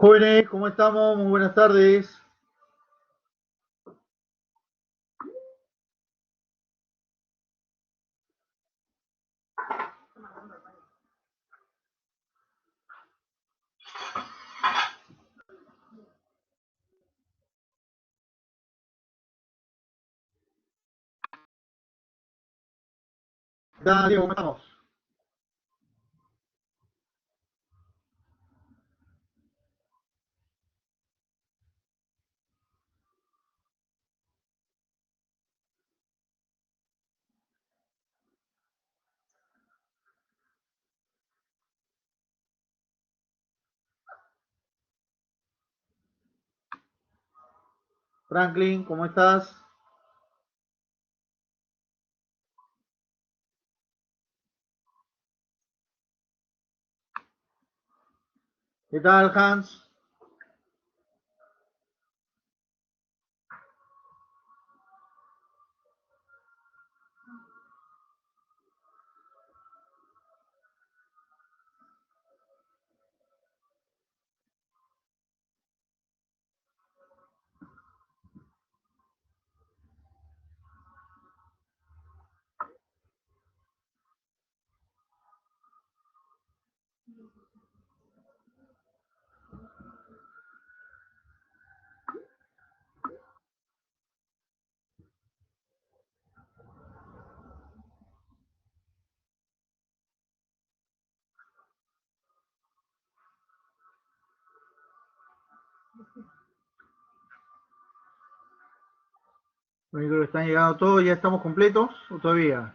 Jóvenes, ¿cómo estamos? Muy buenas tardes. ¿Qué tal, Diego? ¿Cómo estamos? Franklin, ¿cómo estás? ¿Qué tal, Hans? Bueno, creo que están llegando todos, ¿ya estamos completos o todavía?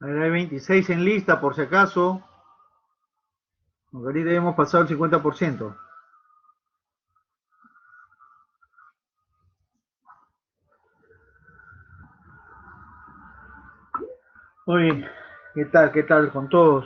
A ver, hay 26 en lista, por si acaso. Aunque ahorita ya hemos pasado el 50%. Muy bien. ¿Qué tal? ¿Qué tal con todos?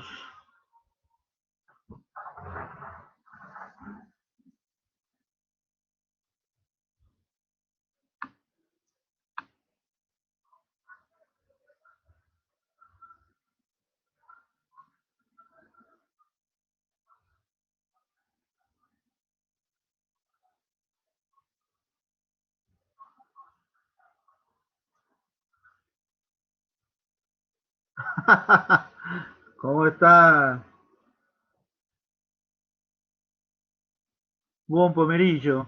¿Cómo está? Buen pomerillo.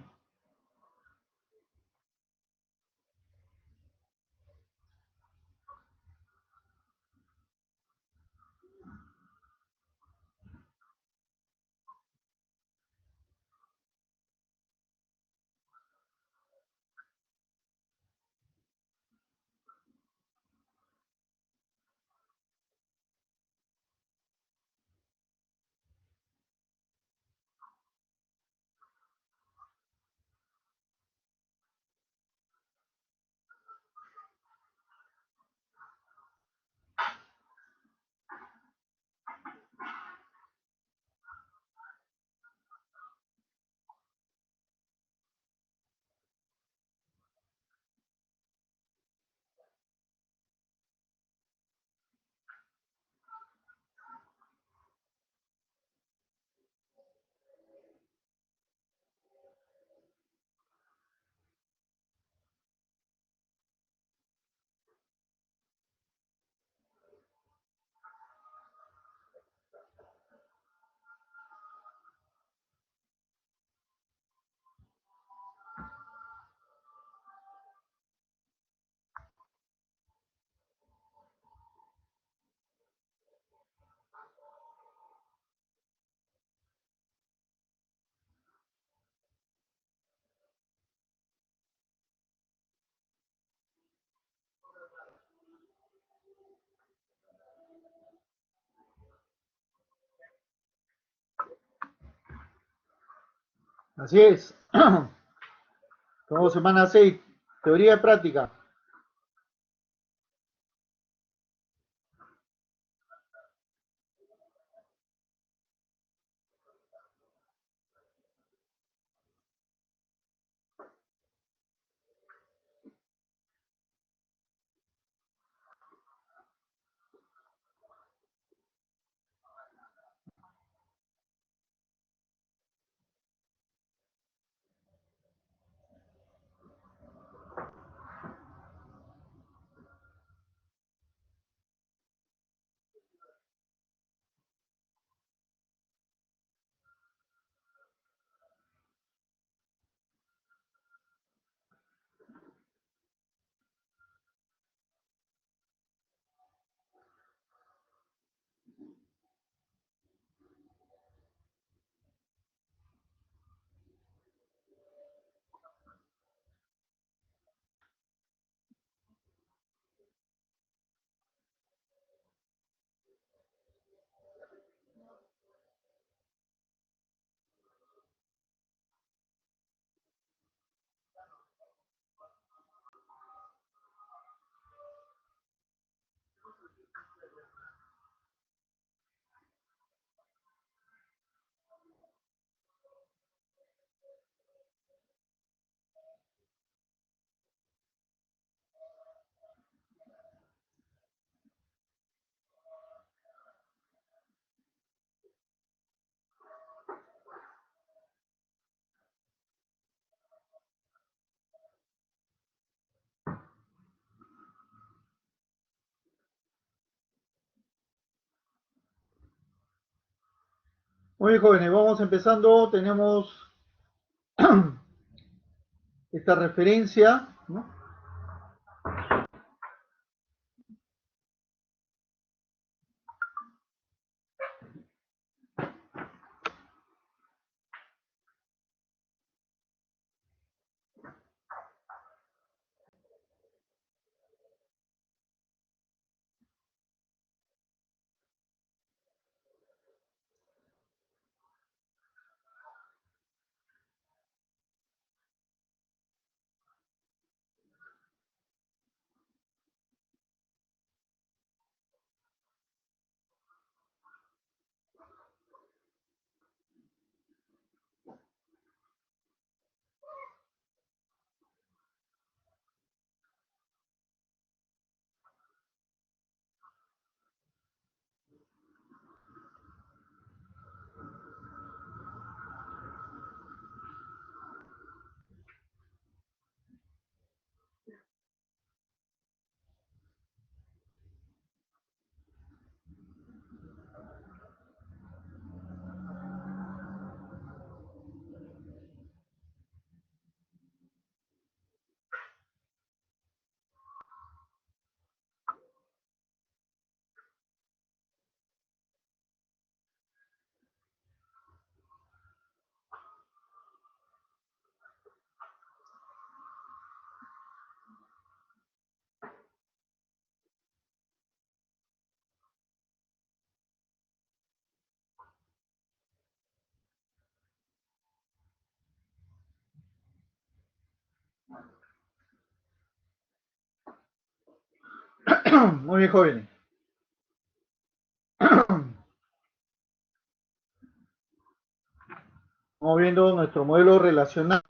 Así es. Como semana 6, teoría y práctica. Muy bien, jóvenes, vamos empezando. Tenemos esta referencia, ¿no? Muy bien, jóvenes. Vamos viendo nuestro modelo relacional.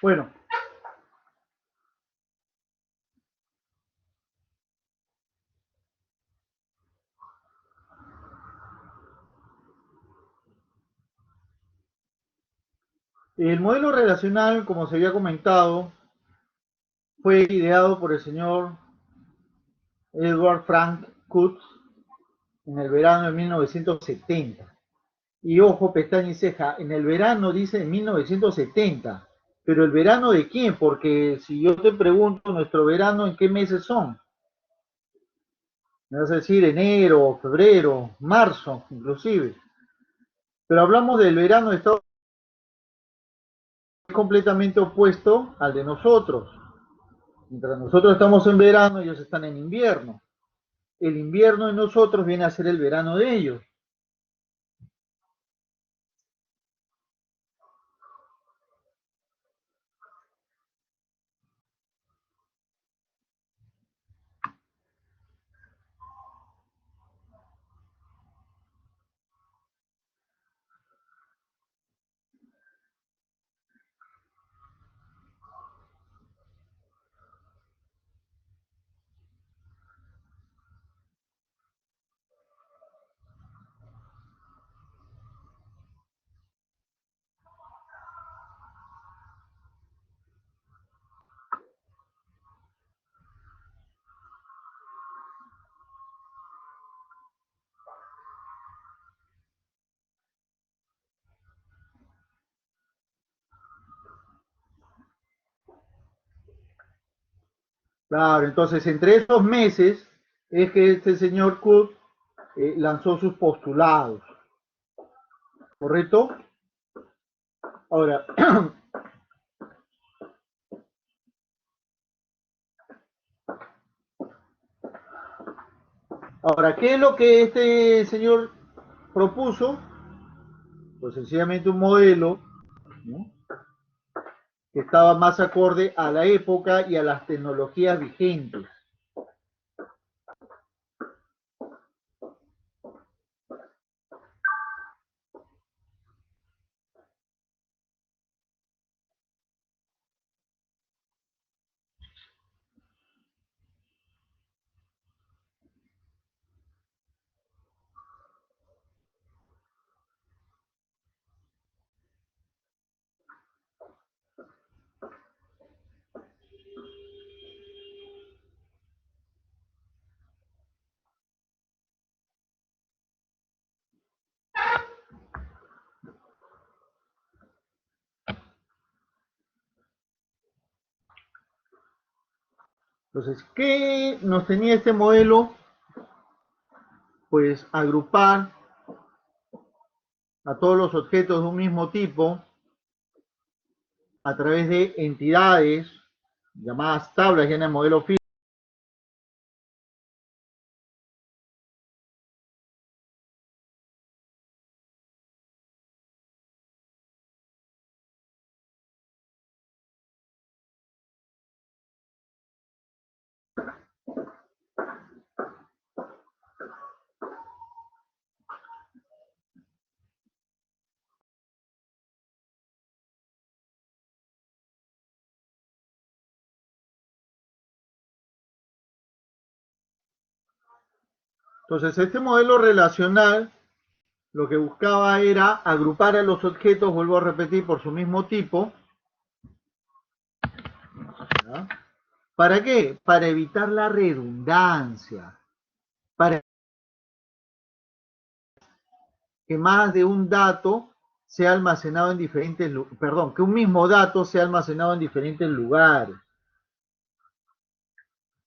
Bueno, el modelo relacional, como se había comentado, fue ideado por el señor Edward Frank Coutts en el verano de 1970. Y ojo, pestaña y ceja, en el verano dice en 1970, pero ¿el verano de quién? Porque si yo te pregunto, ¿nuestro verano en qué meses son? Me vas a decir enero, febrero, marzo, inclusive. Pero hablamos del verano de Estados Unidos completamente opuesto al de nosotros. Mientras nosotros estamos en verano, ellos están en invierno. El invierno de nosotros viene a ser el verano de ellos. Claro, entonces entre esos meses es que este señor Cook lanzó sus postulados, ¿correcto? Ahora, ahora, ¿qué es lo que este señor propuso? Pues sencillamente un modelo, ¿no?, que estaba más acorde a la época y a las tecnologías vigentes. Entonces, ¿qué nos tenía este modelo? Pues agrupar a todos los objetos de un mismo tipo a través de entidades llamadas tablas ya en el modelo físico. Entonces, este modelo relacional lo que buscaba era agrupar a los objetos, vuelvo a repetir, por su mismo tipo. ¿Ya? ¿Para qué? Para evitar la redundancia, para que más de un dato sea almacenado en diferentes, perdón, que un mismo dato sea almacenado en diferentes lugares,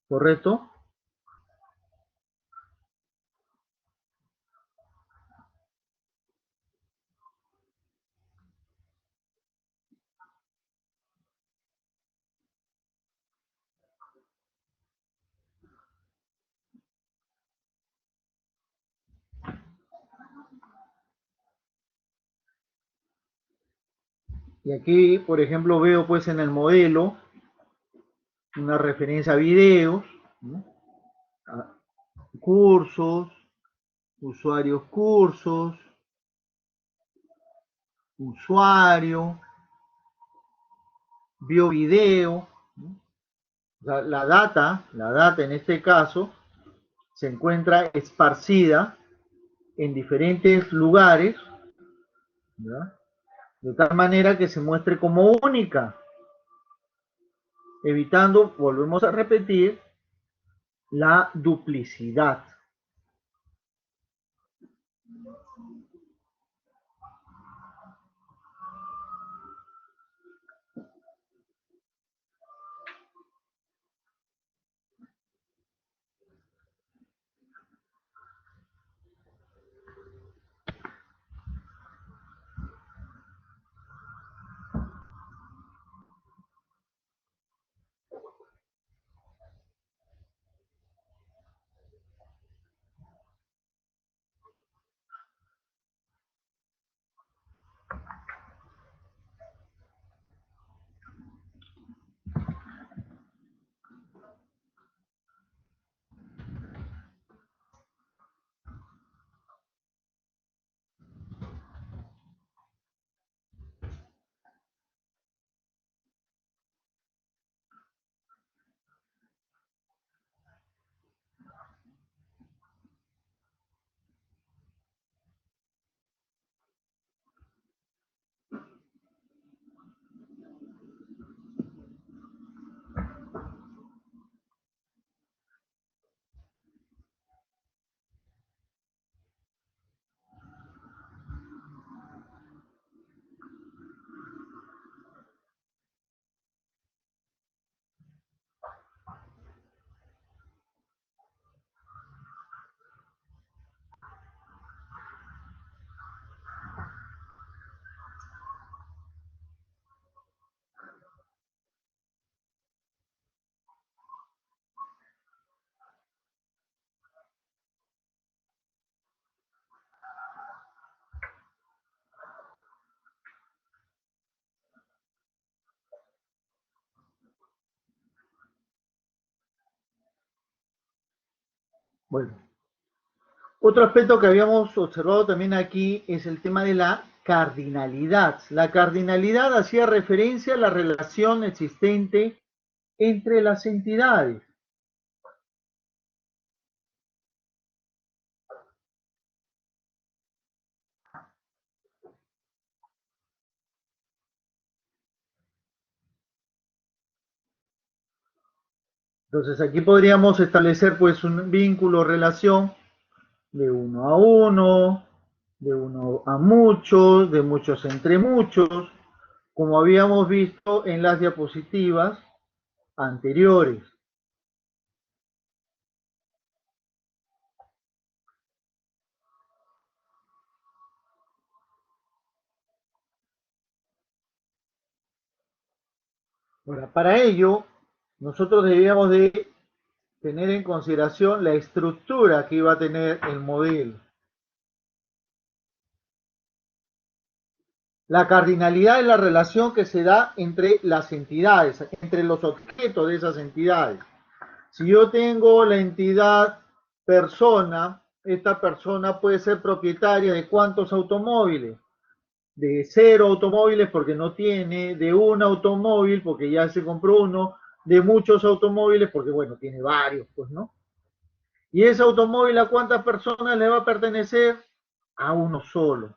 ¿correcto? Y aquí, por ejemplo, veo pues en el modelo una referencia a videos, ¿no?, a cursos, usuarios cursos, usuario, vio video, ¿no? O sea, la data en este caso, se encuentra esparcida en diferentes lugares, ¿ya? De tal manera que se muestre como única, evitando, volvemos a repetir, la duplicidad. Bueno, otro aspecto que habíamos observado también aquí es el tema de la cardinalidad. La cardinalidad hacía referencia a la relación existente entre las entidades. Entonces aquí podríamos establecer pues un vínculo o relación de uno a uno, de uno a muchos, de muchos entre muchos, como habíamos visto en las diapositivas anteriores. Ahora, para ello, nosotros debíamos de tener en consideración la estructura que iba a tener el modelo. La cardinalidad es la relación que se da entre las entidades, entre los objetos de esas entidades. Si yo tengo la entidad persona, esta persona puede ser propietaria de cuántos automóviles, de 0 automóviles porque no tiene, de un automóvil porque ya se compró uno, de muchos automóviles porque, bueno, tiene varios, pues, ¿no? Y ese automóvil a cuántas personas le va a pertenecer? A uno solo.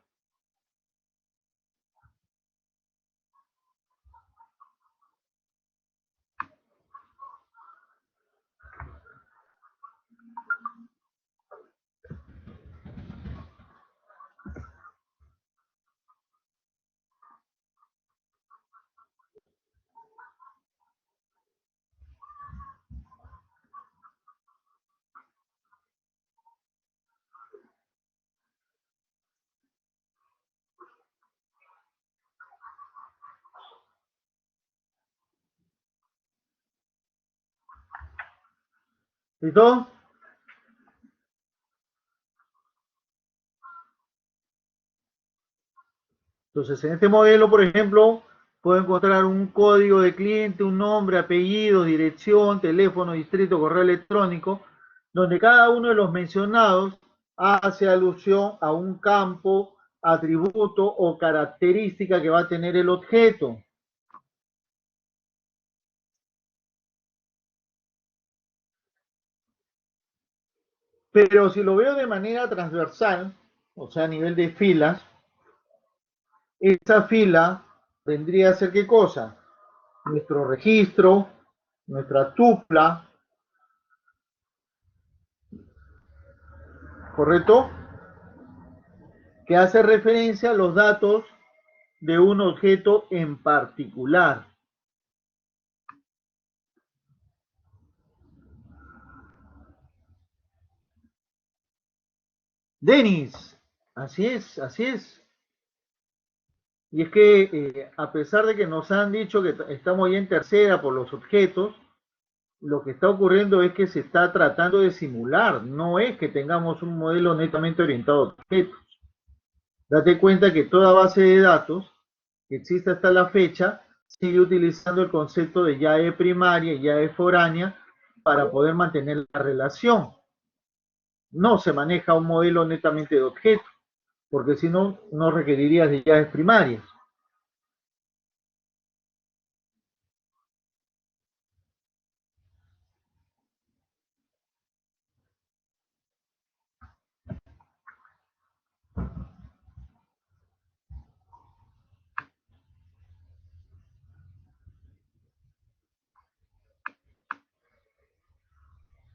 ¿Listo? Entonces, en este modelo, por ejemplo, puedo encontrar un código de cliente, un nombre, apellido, dirección, teléfono, distrito, correo electrónico, donde cada uno de los mencionados hace alusión a un campo, atributo o característica que va a tener el objeto. Pero si lo veo de manera transversal, o sea, a nivel de filas, esa fila vendría a ser ¿qué cosa? Nuestro registro, nuestra tupla, ¿correcto? Que hace referencia a los datos de un objeto en particular. Denis, así es, así es. Y es que a pesar de que nos han dicho que estamos ya en tercera por los objetos, lo que está ocurriendo es que se está tratando de simular, no es que tengamos un modelo netamente orientado a objetos. Date cuenta que toda base de datos que existe hasta la fecha sigue utilizando el concepto de llave primaria y llave foránea para poder mantener la relación. No se maneja un modelo netamente de objetos, porque si no, no requerirías de llaves primarias.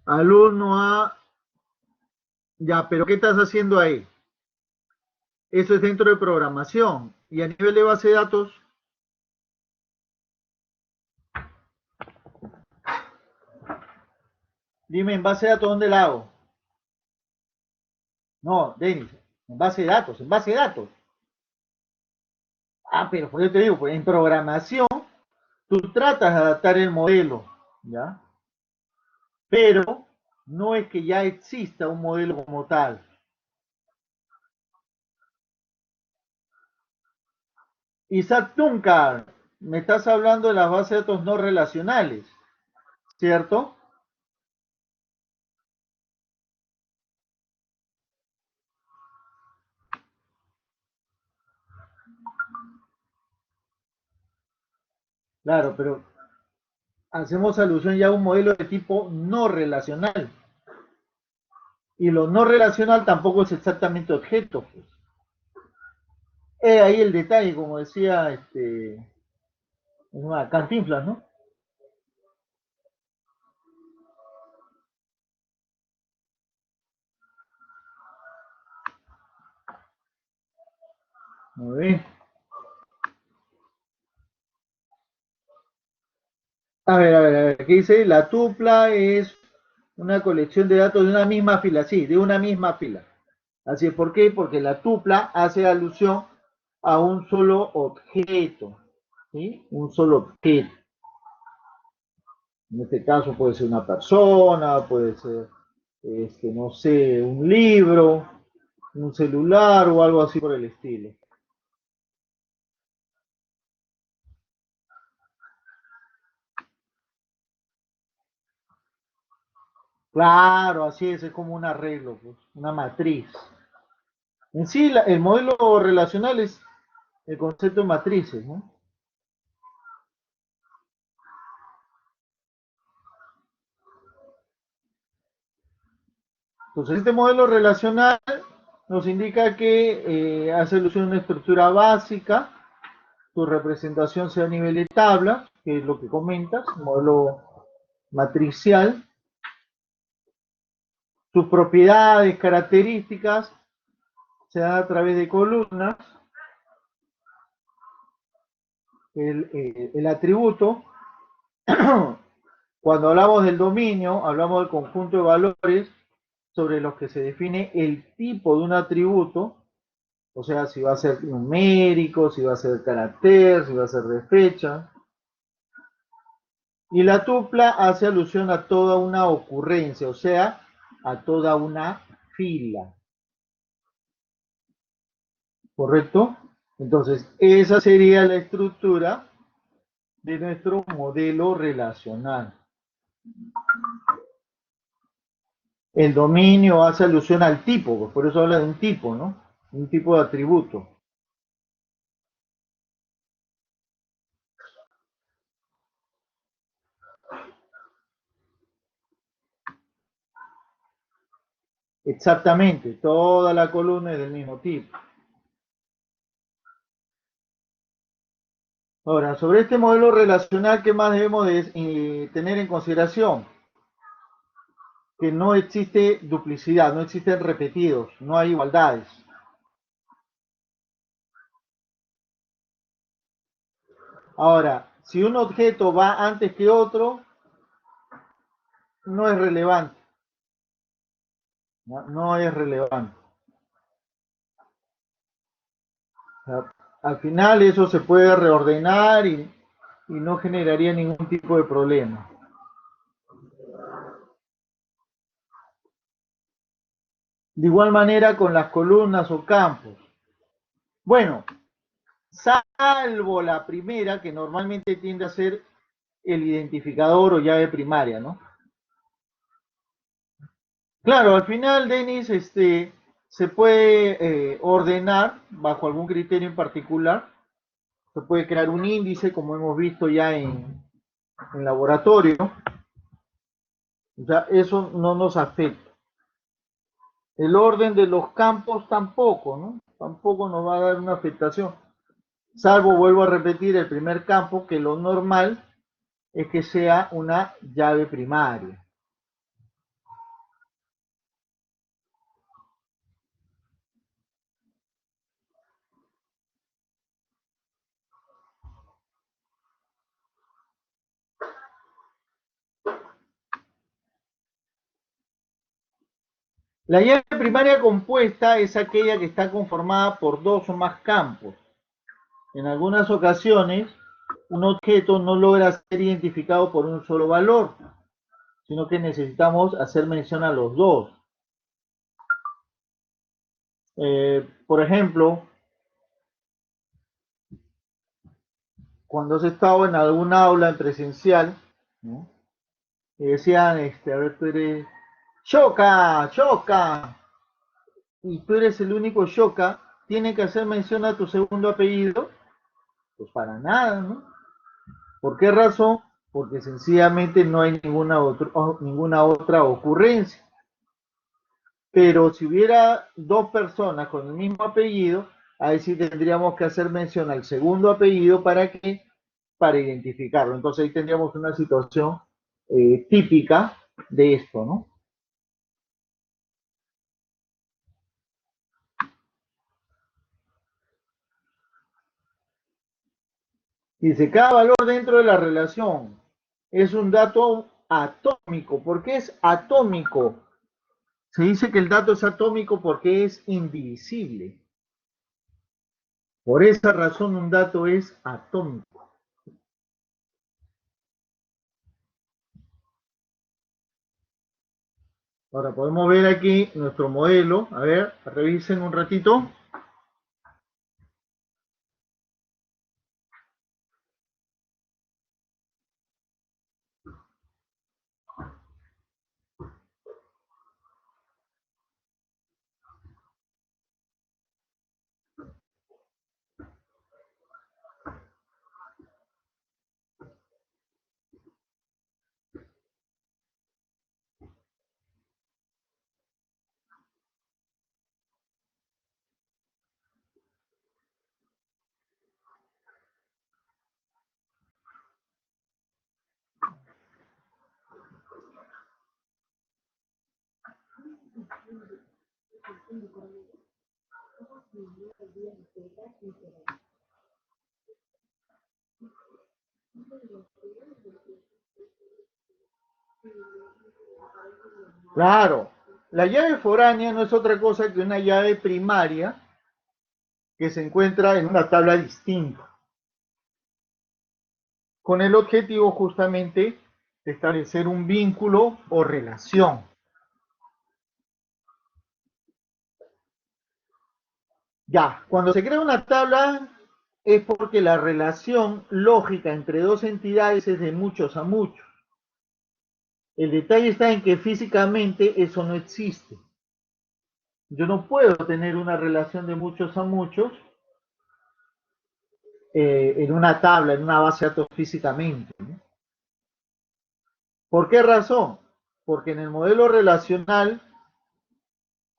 Alumno A, ya, pero ¿qué estás haciendo ahí? Eso es dentro de programación. Y a nivel de base de datos, dime, ¿en base de datos dónde la hago? No, Denis, en base de datos, en base de datos. Ah, pero pues yo te digo, pues en programación tú tratas de adaptar el modelo, ¿ya? Pero no es que ya exista un modelo como tal. Isaac Duncan, me estás hablando de las bases de datos no relacionales, ¿cierto? Claro, pero hacemos alusión ya a un modelo de tipo no relacional. Y lo no relacional tampoco es exactamente objeto, pues. Ahí el detalle, como decía Cantinflas, ¿no? A ver, a ver, ¿qué dice? La tupla es una colección de datos de una misma fila, sí, de una misma fila. Así es, ¿por qué? Porque la tupla hace alusión a un solo objeto, ¿sí? Un solo objeto. En este caso puede ser una persona, puede ser, no sé, un libro, un celular o algo así por el estilo. Claro, así es como un arreglo, pues, una matriz. En sí, el modelo relacional es el concepto de matrices, ¿no? Entonces, este modelo relacional nos indica que hace alusión a una estructura básica, su representación sea a nivel de tabla, que es lo que comentas, modelo matricial, sus propiedades, características, se dan a través de columnas, el atributo, cuando hablamos del dominio, hablamos del conjunto de valores sobre los que se define el tipo de un atributo, o sea, si va a ser numérico, si va a ser carácter, si va a ser de fecha. Y la tupla hace alusión a toda una ocurrencia, o sea, a toda una fila. ¿Correcto? Entonces, esa sería la estructura de nuestro modelo relacional. El dominio hace alusión al tipo, pues por eso habla de un tipo, ¿no? Un tipo de atributo. Exactamente, toda la columna es del mismo tipo. Ahora, sobre este modelo relacional, ¿qué más debemos de, tener en consideración? Que no existe duplicidad, no existen repetidos, no hay igualdades. Ahora, si un objeto va antes que otro, no es relevante. No, no es relevante. O sea, al final eso se puede reordenar y no generaría ningún tipo de problema. De igual manera con las columnas o campos. Bueno, salvo la primera, que normalmente tiende a ser el identificador o llave primaria, ¿no? Claro, al final, Denis, se puede ordenar bajo algún criterio en particular. Se puede crear un índice, como hemos visto ya en laboratorio. O sea, eso no nos afecta. El orden de los campos tampoco, ¿no? Tampoco nos va a dar una afectación. Salvo, vuelvo a repetir, el primer campo, que lo normal es que sea una llave primaria. La llave primaria compuesta es aquella que está conformada por dos o más campos. En algunas ocasiones, un objeto no logra ser identificado por un solo valor, sino que necesitamos hacer mención a los dos. Por ejemplo, cuando has estado en algún aula en presencial, ¿no? Y decían, a ver, tú eres Choca, Choca, y tú eres el único Choca, ¿tiene que hacer mención a tu segundo apellido? Pues para nada, ¿no? ¿Por qué razón? Porque sencillamente no hay ninguna otra ocurrencia. Pero si hubiera dos personas con el mismo apellido, ahí sí tendríamos que hacer mención al segundo apellido para que para identificarlo. Entonces ahí tendríamos una situación típica de esto, ¿no? Dice, cada valor dentro de la relación es un dato atómico. ¿Por qué es atómico? Se dice que el dato es atómico porque es indivisible. Por esa razón un dato es atómico. Ahora podemos ver aquí nuestro modelo. A ver, revisen un ratito. Claro, la llave foránea no es otra cosa que una llave primaria que se encuentra en una tabla distinta, con el objetivo justamente de establecer un vínculo o relación. Ya, cuando se crea una tabla es porque la relación lógica entre dos entidades es de muchos a muchos. El detalle está en que físicamente eso no existe. Yo no puedo tener una relación de muchos a muchos en una tabla, en una base de datos físicamente, ¿no? ¿Por qué razón? Porque en el modelo relacional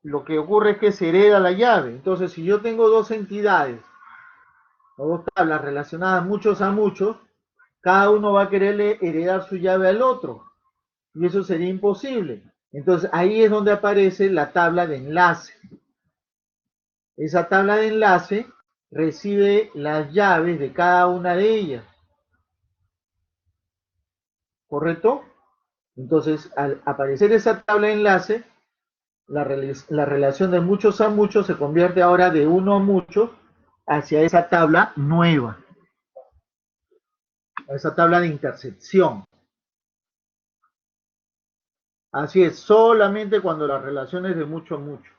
lo que ocurre es que se hereda la llave. Entonces, si yo tengo dos entidades o dos tablas relacionadas muchos a muchos, cada uno va a quererle heredar su llave al otro. Y eso sería imposible. Entonces, ahí es donde aparece la tabla de enlace. Esa tabla de enlace recibe las llaves de cada una de ellas. ¿Correcto? Entonces, al aparecer esa tabla de enlace, la relación de muchos a muchos se convierte ahora de uno a muchos hacia esa tabla nueva, a esa tabla de intersección. Así es, solamente cuando la relación es de mucho a mucho.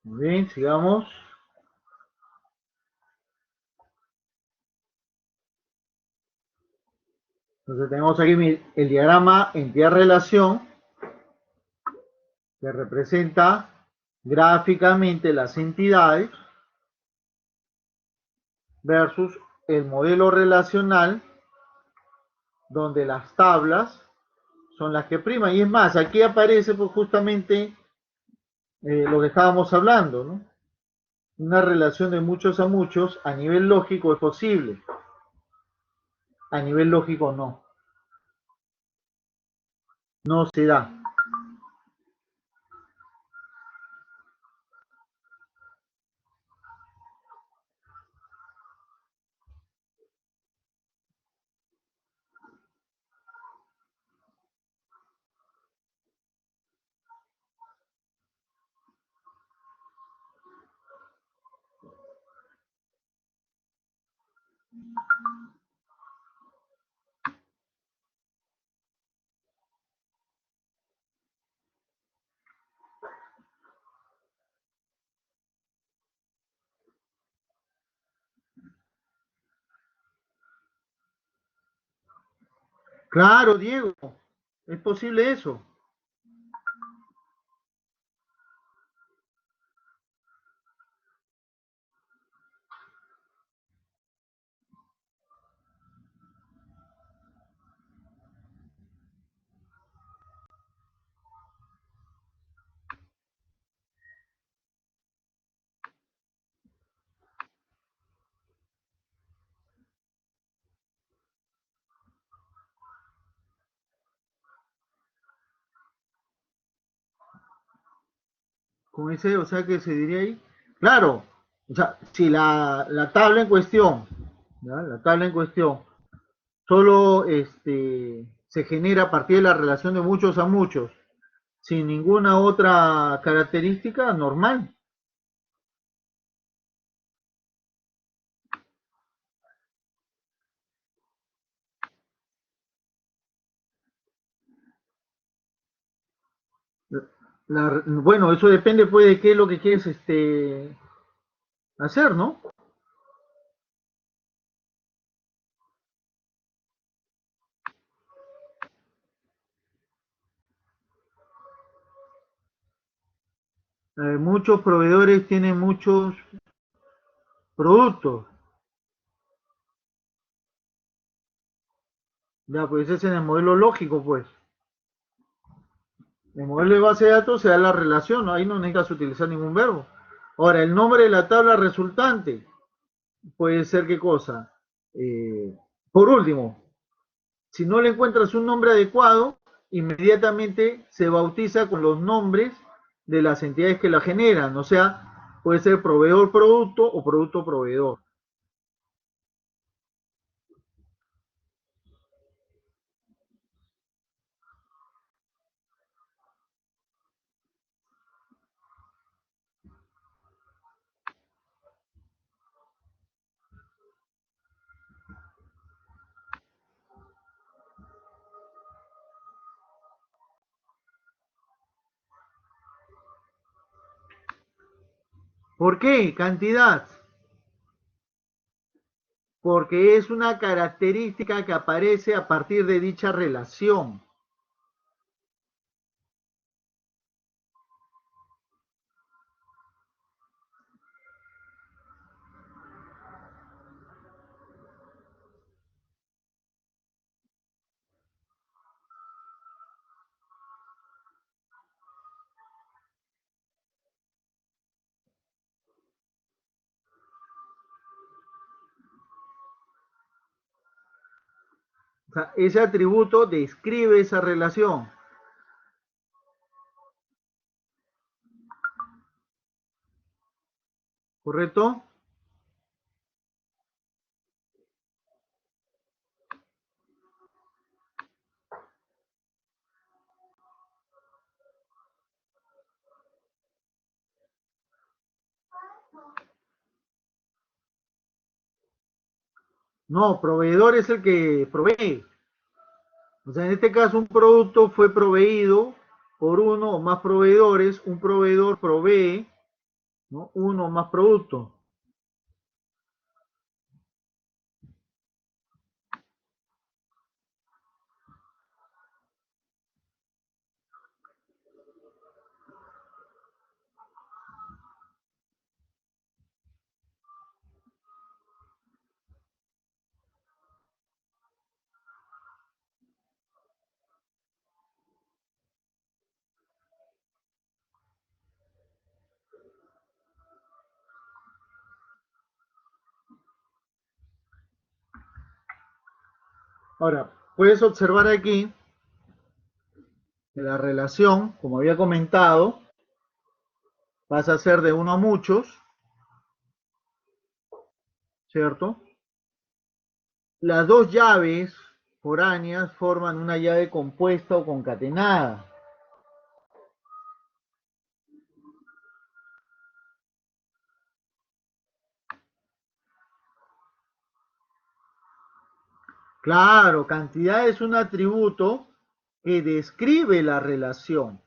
Muy bien, sigamos. Entonces tenemos aquí el diagrama entidad-relación que representa gráficamente las entidades versus el modelo relacional donde las tablas son las que priman. Y es más, aquí aparece pues justamente lo que estábamos hablando, ¿no? Una relación de muchos a muchos a nivel lógico es posible, a nivel lógico no, no se da. Claro, Diego, es posible eso. Con ese, o sea, que se diría ahí. Claro, o sea, si la tabla en cuestión, ¿ya? La tabla en cuestión, solo se genera a partir de la relación de muchos a muchos, sin ninguna otra característica, normal. Bueno, eso depende pues de qué es lo que quieres hacer, ¿no? Muchos proveedores tienen muchos productos. Ya, pues ese es en el modelo lógico, pues. En el modelo de base de datos se da la relación, ¿no? Ahí no necesitas utilizar ningún verbo. Ahora, el nombre de la tabla resultante puede ser qué cosa. Eh, por último, si no le encuentras un nombre adecuado, inmediatamente se bautiza con los nombres de las entidades que la generan. O sea, puede ser proveedor producto o producto proveedor. ¿Por qué? Cantidad. porque es una característica que aparece a partir de dicha relación. O sea, ese atributo describe esa relación. ¿Correcto? No, proveedor es el que provee. O sea, en este caso un producto fue proveído por uno o más proveedores, un proveedor provee, ¿no?, uno o más productos. Ahora, puedes observar aquí que la relación, como había comentado, pasa a ser de uno a muchos, ¿cierto? Las dos llaves foráneas forman una llave compuesta o concatenada. Claro, cantidad es un atributo que describe la relación.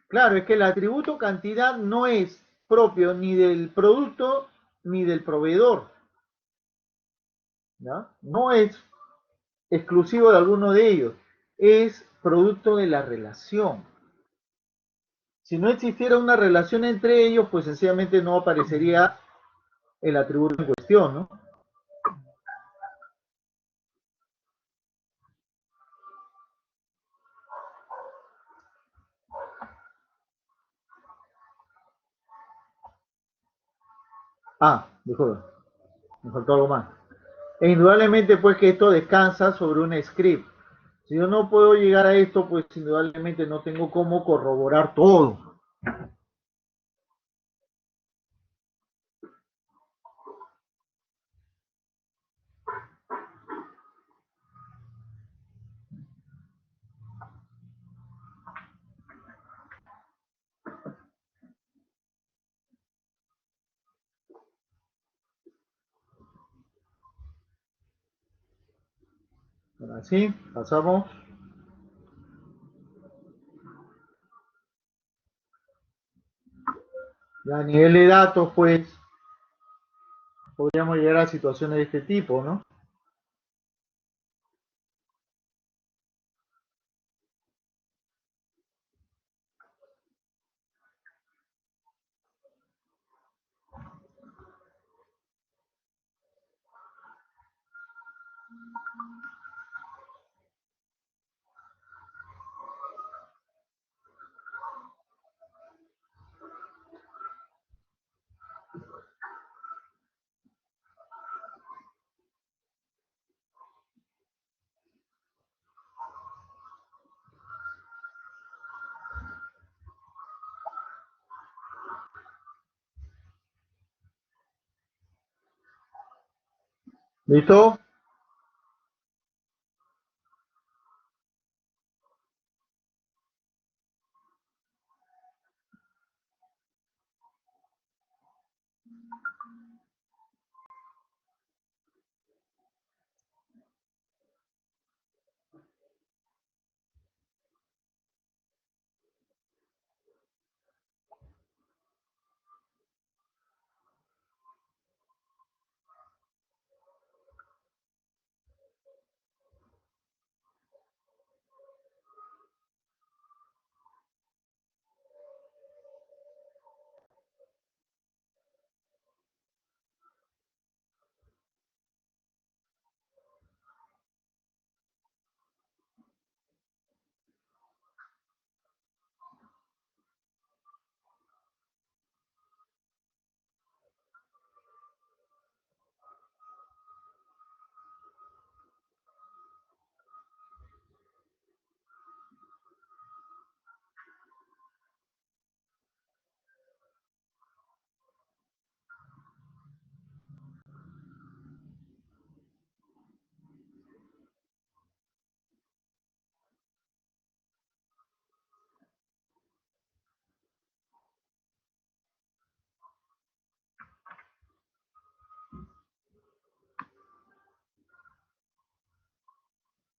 Claro, es que el atributo cantidad no es propio ni del producto ni del proveedor, ¿ya? No es exclusivo de alguno de ellos, es producto de la relación. Si no existiera una relación entre ellos, pues sencillamente no aparecería el atributo en cuestión, ¿no? Ah, disculpa, me faltó algo más. E indudablemente, pues, que esto descansa sobre un script. Si yo no puedo llegar a esto, pues indudablemente no tengo cómo corroborar todo. Así, pasamos. Ya a nivel de datos, pues, podríamos llegar a situaciones de este tipo, ¿no? ¿Listo?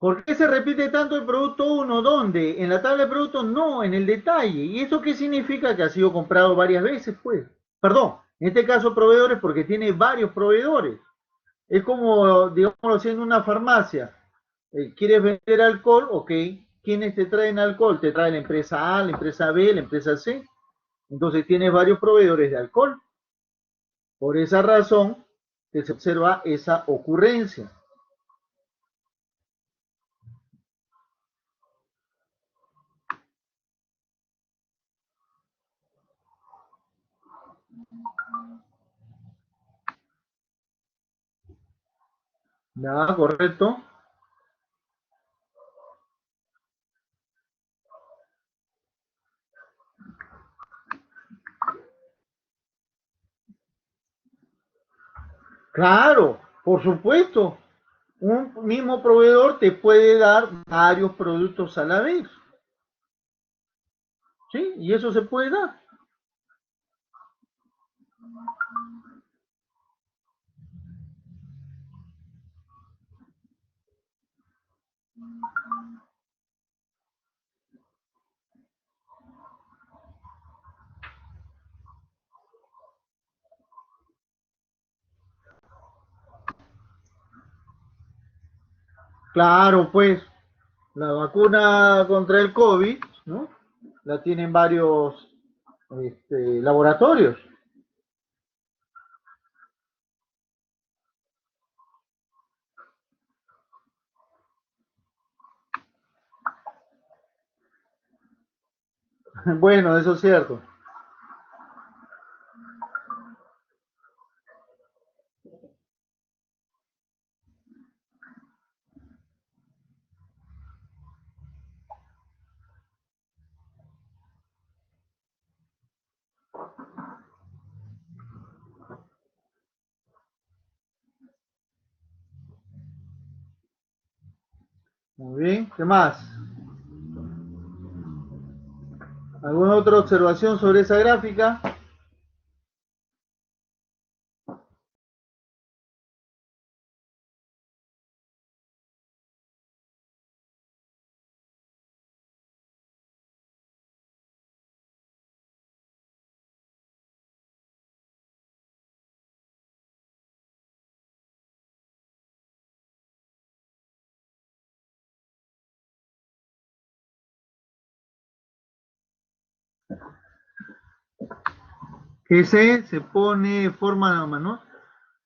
¿Por qué se repite tanto el producto uno? ¿Dónde? En la tabla de productos, no, en el detalle. ¿Y eso qué significa? Que ha sido comprado varias veces, pues. Perdón, en este caso proveedores porque tiene varios proveedores. Es como, digamos, en una farmacia. ¿Quieres vender alcohol? Ok. ¿Quiénes te traen alcohol? Te trae la empresa A, la empresa B, la empresa C. Entonces tienes varios proveedores de alcohol. Por esa razón que se observa esa ocurrencia. ¿Ya? ¿Correcto? Claro, por supuesto. Un mismo proveedor te puede dar varios productos a la vez. ¿Sí? Y eso se puede dar. Claro, pues la vacuna contra el COVID, ¿no? La tienen varios laboratorios. Bueno, eso es cierto. Muy bien, ¿qué más? ¿Alguna otra observación sobre esa gráfica? Que se pone forma manual.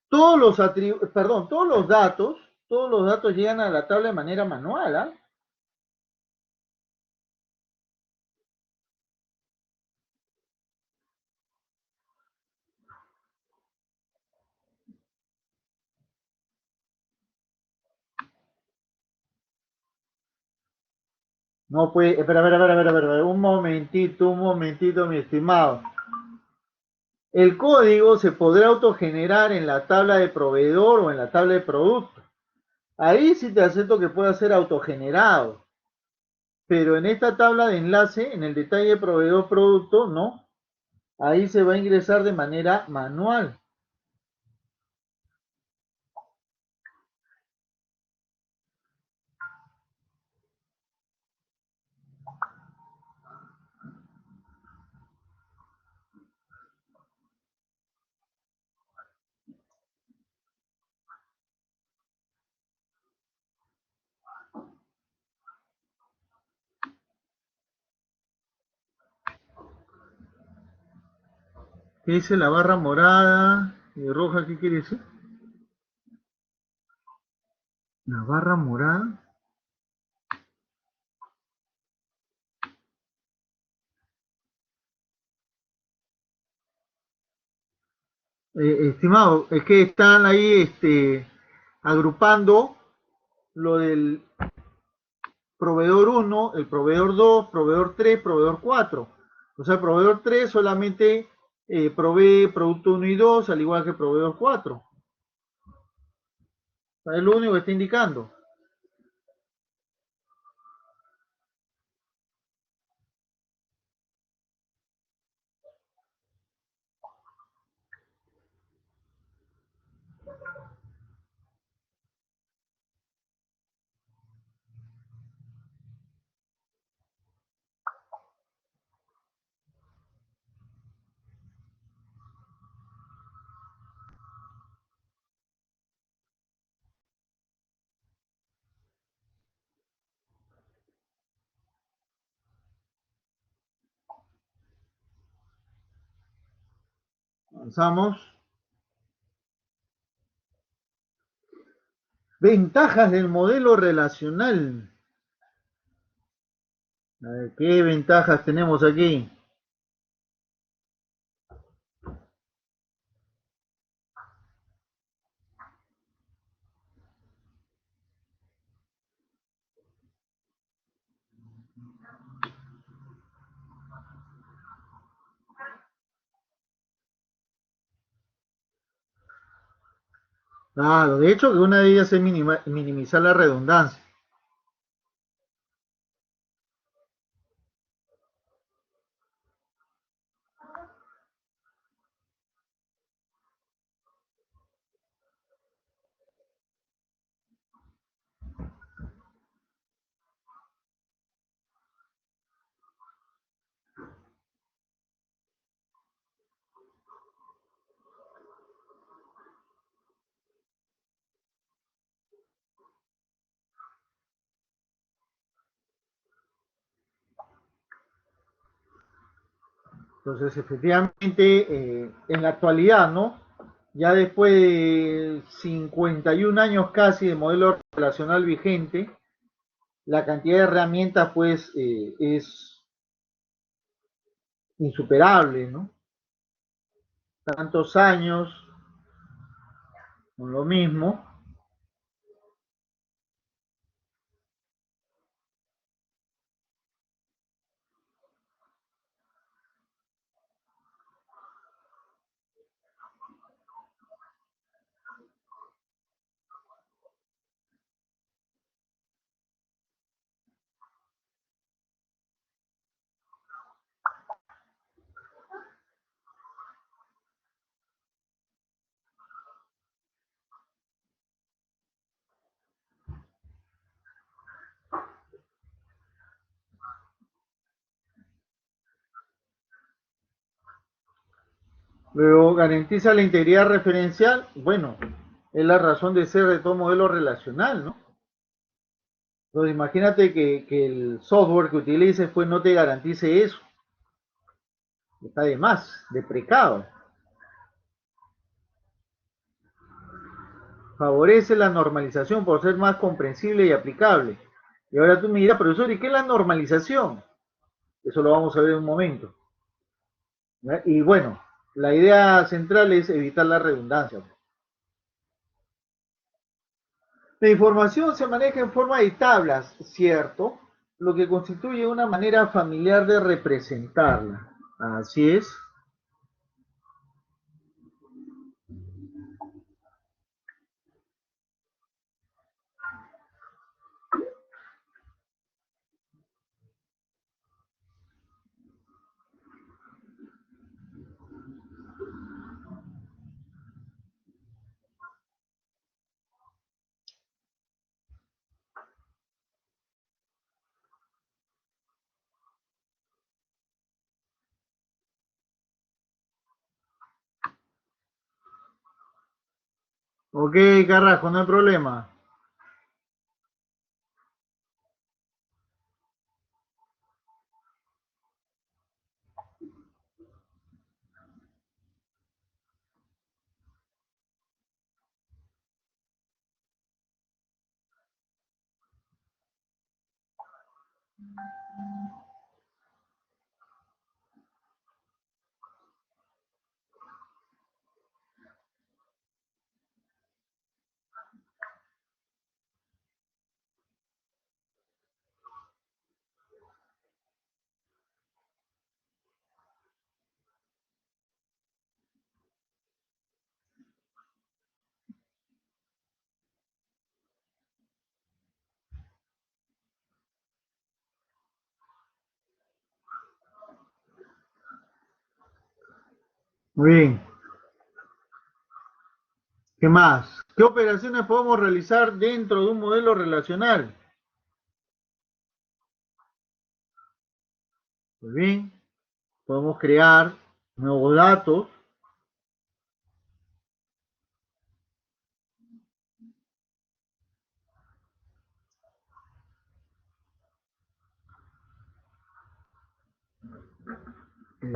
Todos los perdón, todos los datos llegan a la tabla de manera manual, ¿ah? No puede, espera, un momentito, mi estimado. El código se podrá autogenerar en la tabla de proveedor o en la tabla de producto. Ahí sí te acepto que pueda ser autogenerado, pero en esta tabla de enlace, en el detalle de proveedor producto, no. Ahí se va a ingresar de manera manual. ¿Qué dice la barra morada y roja? ¿Qué quiere decir? La barra morada. Estimado, es que están ahí agrupando lo del proveedor uno, el proveedor 2, proveedor 3, proveedor 4. O sea, el proveedor 3 solamente provee producto uno y 2, al igual que el proveedor 4. Es lo único que está indicando. Avanzamos. Ventajas del modelo relacional. A ver, ¿qué ventajas tenemos aquí? Claro, de hecho que una de ellas es minimizar la redundancia. Entonces, efectivamente, en la actualidad, ¿no? Ya después de 51 años casi de modelo relacional vigente, la cantidad de herramientas, pues, es insuperable, ¿no? Tantos años con lo mismo. Luego, garantiza la integridad referencial. Bueno, es la razón de ser de todo modelo relacional, ¿no? Entonces, imagínate que el software que utilices, pues, no te garantice eso. Está de más, de precado. Favorece la normalización por ser más comprensible y aplicable. Y ahora tú me dirás, profesor, ¿y qué es la normalización? Eso lo vamos a ver en un momento. ¿Ya? Y bueno, la idea central es evitar la redundancia. La información se maneja en forma de tablas, ¿cierto? Lo que constituye una manera familiar de representarla. Así es. Ok, carajo, no hay problema. Muy bien. ¿Qué más? ¿Qué operaciones podemos realizar dentro de un modelo relacional? Muy bien. Podemos crear nuevos datos.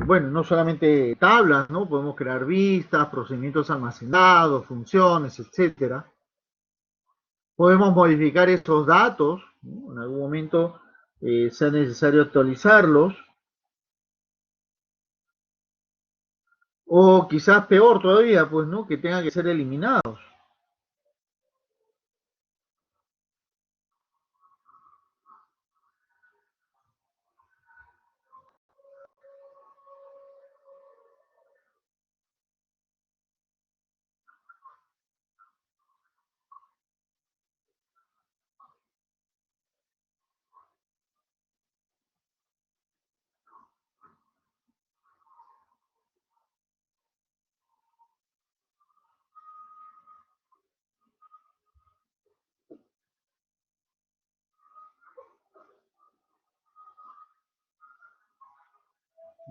bueno, no solamente tablas, ¿no? Podemos crear vistas, procedimientos almacenados, funciones, etcétera. Podemos modificar esos datos, ¿no? En algún momento sea necesario actualizarlos, o quizás peor todavía, pues, ¿no? Que tengan que ser eliminados.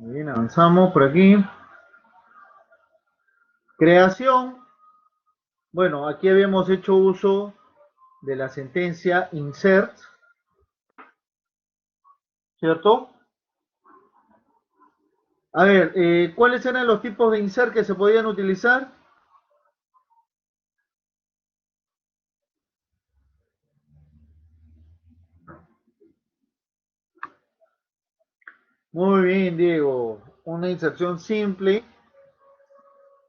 Muy bien, avanzamos por aquí. Creación. Bueno, aquí habíamos hecho uso de la sentencia insert, ¿cierto? A ver, ¿cuáles eran los tipos de insert que se podían utilizar? Muy bien, Diego. Una inserción simple,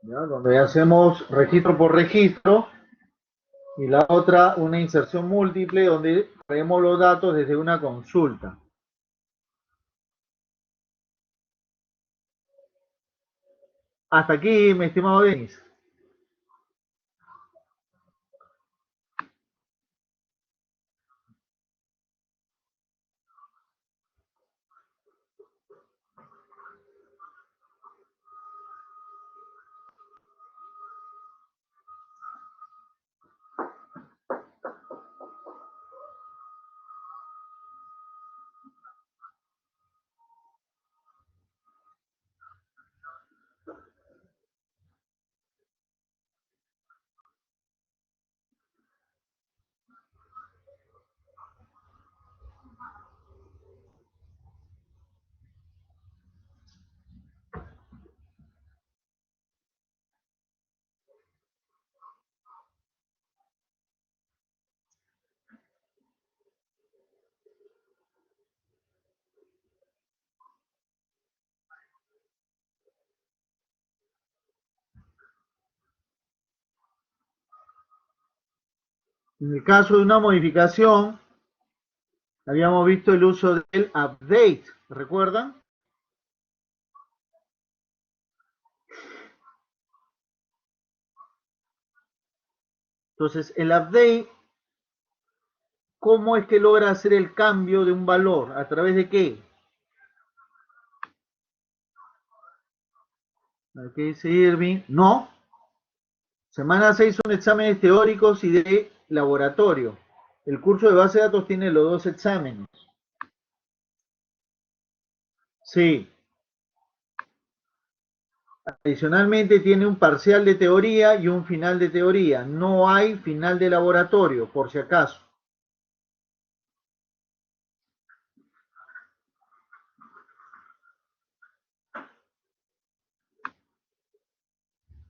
¿ya? Donde hacemos registro por registro, y la otra, una inserción múltiple, donde traemos los datos desde una consulta. Hasta aquí, mi estimado Denis. En el caso de una modificación, habíamos visto el uso del update, ¿recuerdan? Entonces, el update, ¿cómo es que logra hacer el cambio de un valor? ¿A través de qué? Aquí dice Irving, no. Semana 6 son exámenes teóricos y de laboratorio. El curso de base de datos tiene los dos exámenes. Sí. Adicionalmente tiene un parcial de teoría y un final de teoría. No hay final de laboratorio, por si acaso.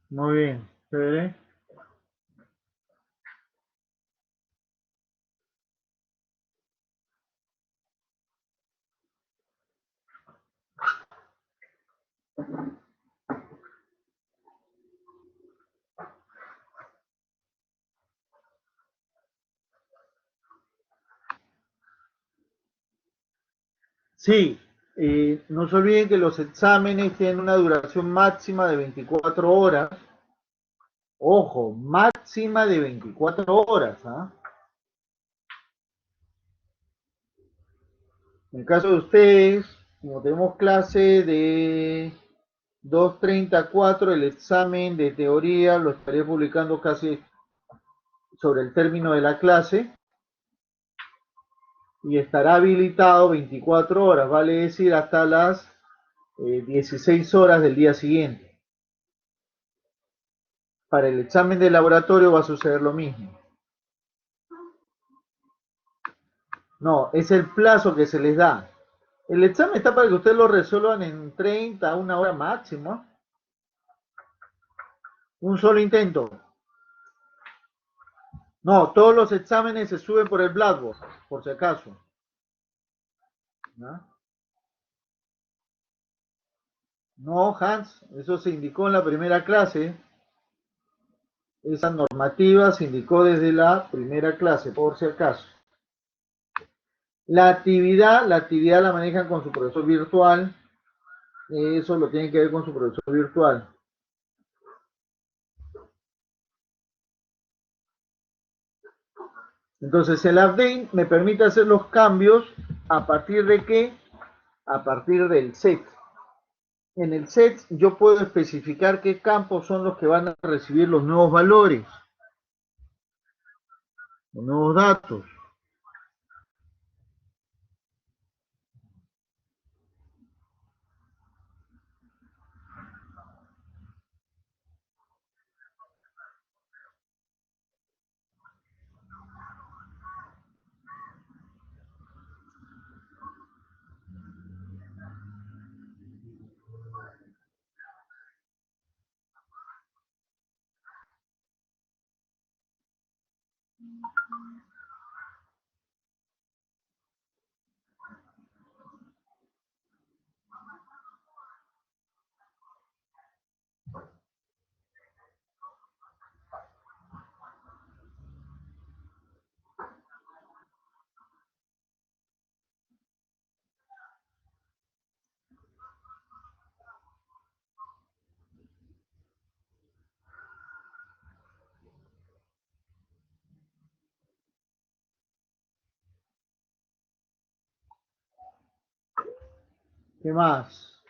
Muy bien. ¿Sí? Sí, no se olviden que los exámenes tienen una duración máxima de 24 horas. Ojo, máxima de 24 horas. ¿Ah? En el caso de ustedes, como tenemos clase de 2:30 a 4, el examen de teoría lo estaré publicando casi sobre el término de la clase y estará habilitado 24 horas, vale decir hasta las 16 horas del día siguiente. Para el examen de laboratorio va a suceder lo mismo. No, es el plazo que se les da. El examen está para que ustedes lo resuelvan en 30, una hora máximo. Un solo intento. No, todos los exámenes se suben por el Blackboard, por si acaso. ¿No? No, Hans, eso se indicó en la primera clase. Esa normativa se indicó desde la primera clase, por si acaso. La actividad la manejan con su profesor virtual. Eso lo tiene que ver con su profesor virtual. Entonces el update me permite hacer los cambios a partir de qué? A partir del set. En el set yo puedo especificar qué campos son los que van a recibir los nuevos valores, los nuevos datos. ¿Qué más?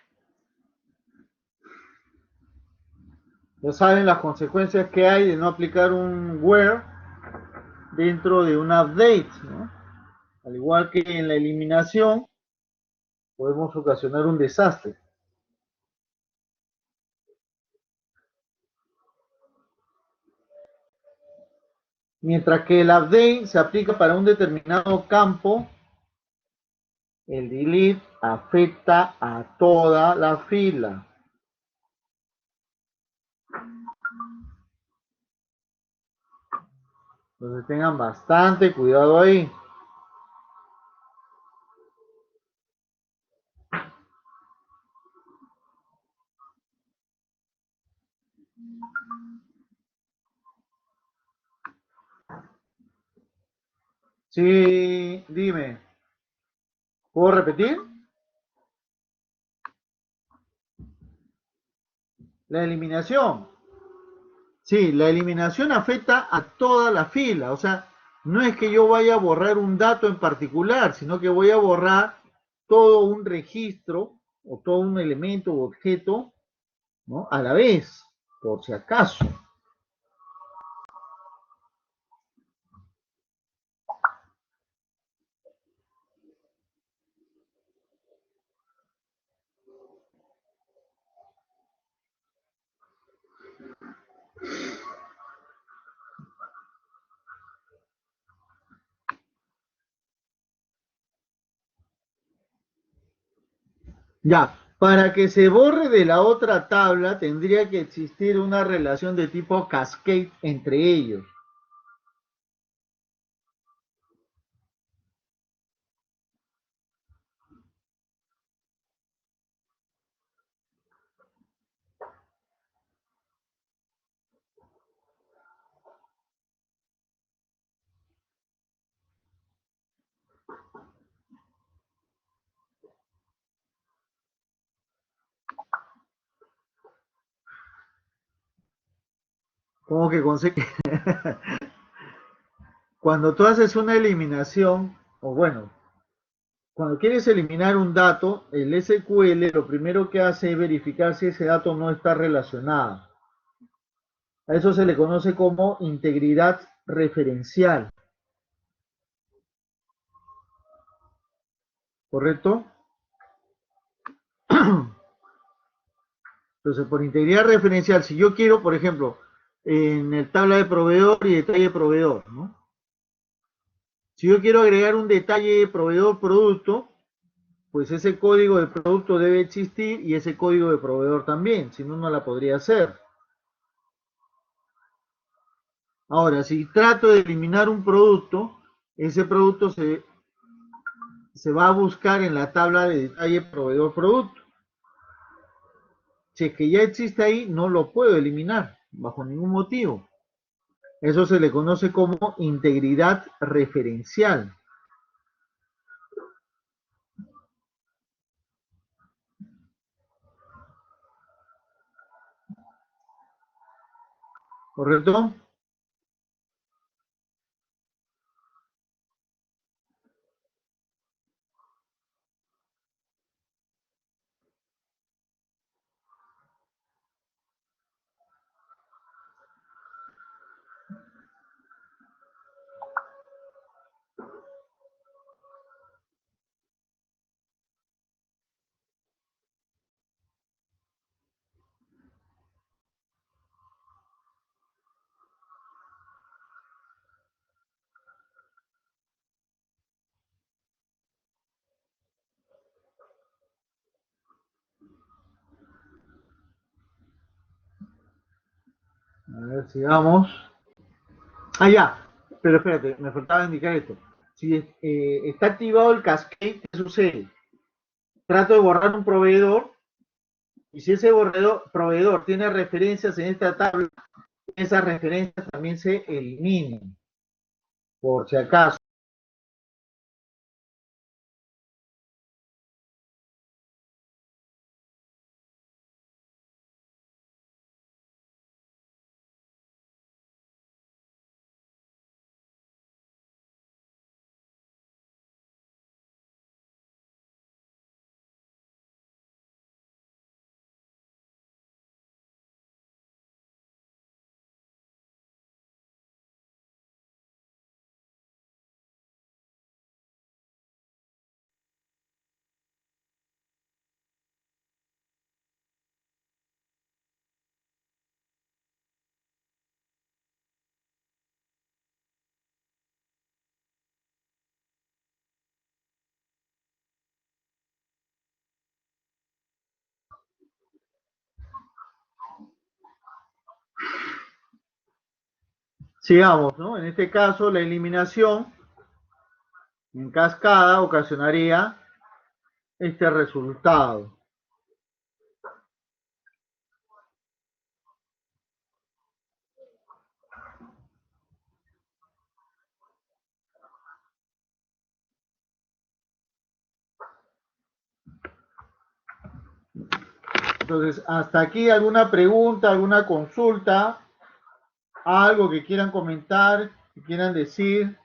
Ya saben las consecuencias que hay de no aplicar un where dentro de un update, ¿no? Al igual que en la eliminación, podemos ocasionar un desastre. Mientras que el update se aplica para un determinado campo, el delete afecta a toda la fila. Entonces tengan bastante cuidado ahí. Sí, dime. ¿Puedo repetir? La eliminación. Sí, la eliminación afecta a toda la fila. O sea, no es que yo vaya a borrar un dato en particular, sino que voy a borrar todo un registro o todo un elemento u objeto, ¿no? A la vez, por si acaso. Ya, para que se borre de la otra tabla tendría que existir una relación de tipo cascade entre ellos. Como que cuando tú haces una eliminación, o bueno, cuando quieres eliminar un dato, el SQL lo primero que hace es verificar si ese dato no está relacionado. A eso se le conoce como integridad referencial. ¿Correcto? Entonces, por integridad referencial, si yo quiero, por ejemplo, en el tabla de proveedor y detalle de proveedor, ¿no? Si yo quiero agregar un detalle de proveedor producto, pues ese código de producto debe existir y ese código de proveedor también, si no, no la podría hacer. Ahora, si trato de eliminar un producto, ese producto se va a buscar en la tabla de detalle proveedor-producto. Si es que ya existe ahí, no lo puedo eliminar bajo ningún motivo. Eso se le conoce como integridad referencial. ¿Correcto? A ver, sigamos. Ah, ya. Pero espérate, me faltaba indicar esto. Si está activado el cascade, ¿qué sucede? Trato de borrar un proveedor y si ese proveedor tiene referencias en esta tabla, esas referencias también se eliminan, por si acaso. Sigamos, ¿no? En este caso, la eliminación en cascada ocasionaría este resultado. Entonces, hasta aquí alguna pregunta, alguna consulta, algo que quieran comentar, que quieran decir.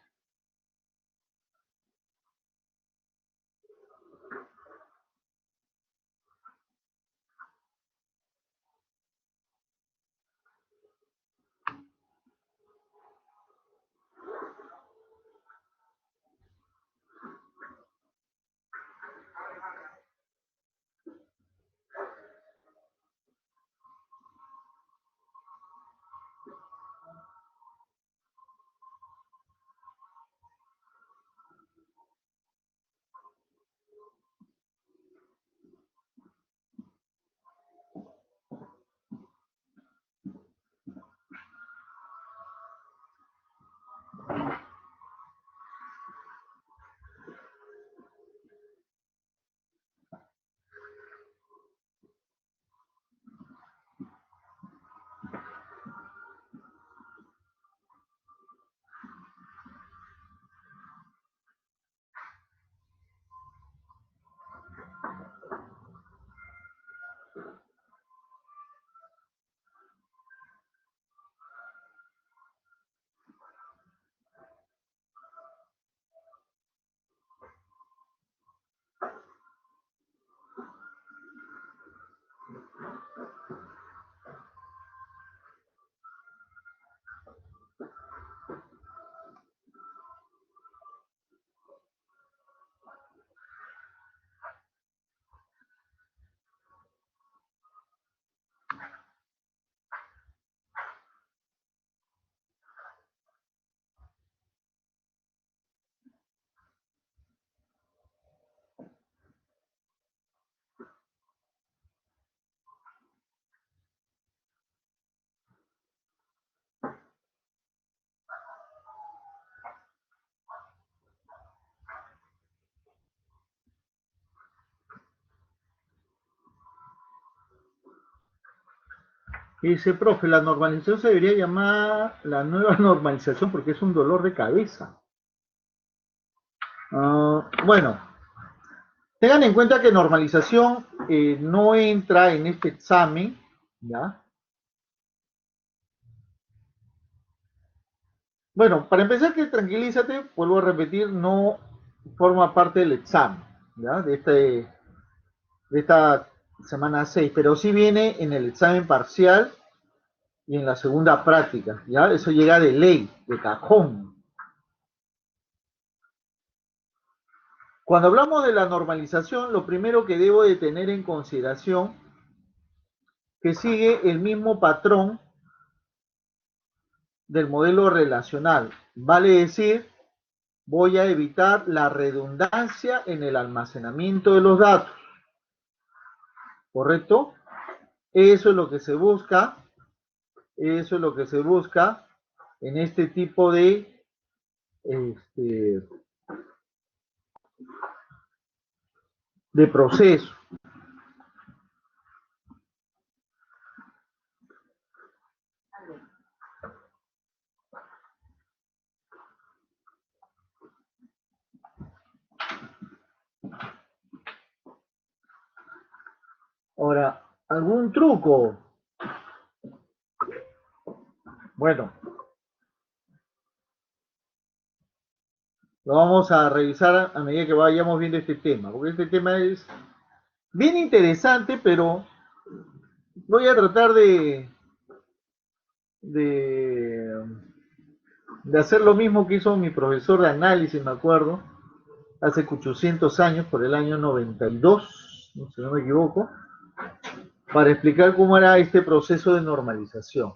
Dice, profe, la normalización se debería llamar la nueva normalización porque es un dolor de cabeza. Bueno, tengan en cuenta que normalización no entra en este examen, ¿ya? Bueno, para empezar, que tranquilízate, vuelvo a repetir, no forma parte del examen, ¿ya? De esta semana 6, pero sí viene en el examen parcial y en la segunda práctica, ¿ya? Eso llega de ley, de cajón. Cuando hablamos de la normalización, lo primero que debo de tener en consideración que sigue el mismo patrón del modelo relacional. Vale decir, voy a evitar la redundancia en el almacenamiento de los datos. ¿Correcto? Eso es lo que se busca. Eso es lo que se busca en este tipo este, de proceso. Ahora, ¿algún truco? Bueno, lo vamos a revisar a medida que vayamos viendo este tema, porque este tema es bien interesante, pero voy a tratar de, de hacer lo mismo que hizo mi profesor de análisis, me acuerdo, hace 800 años, por el año 92, si no me equivoco, para explicar cómo era este proceso de normalización.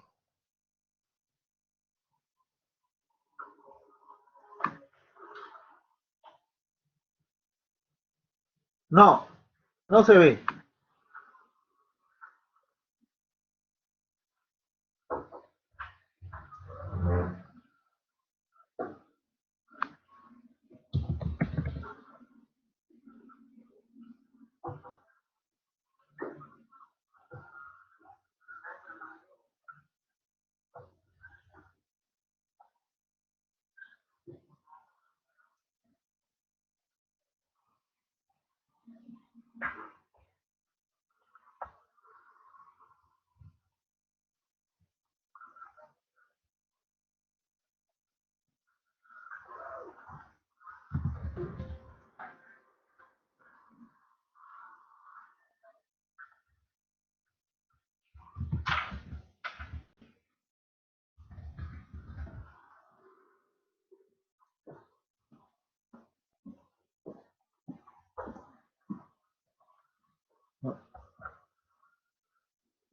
No, no se ve.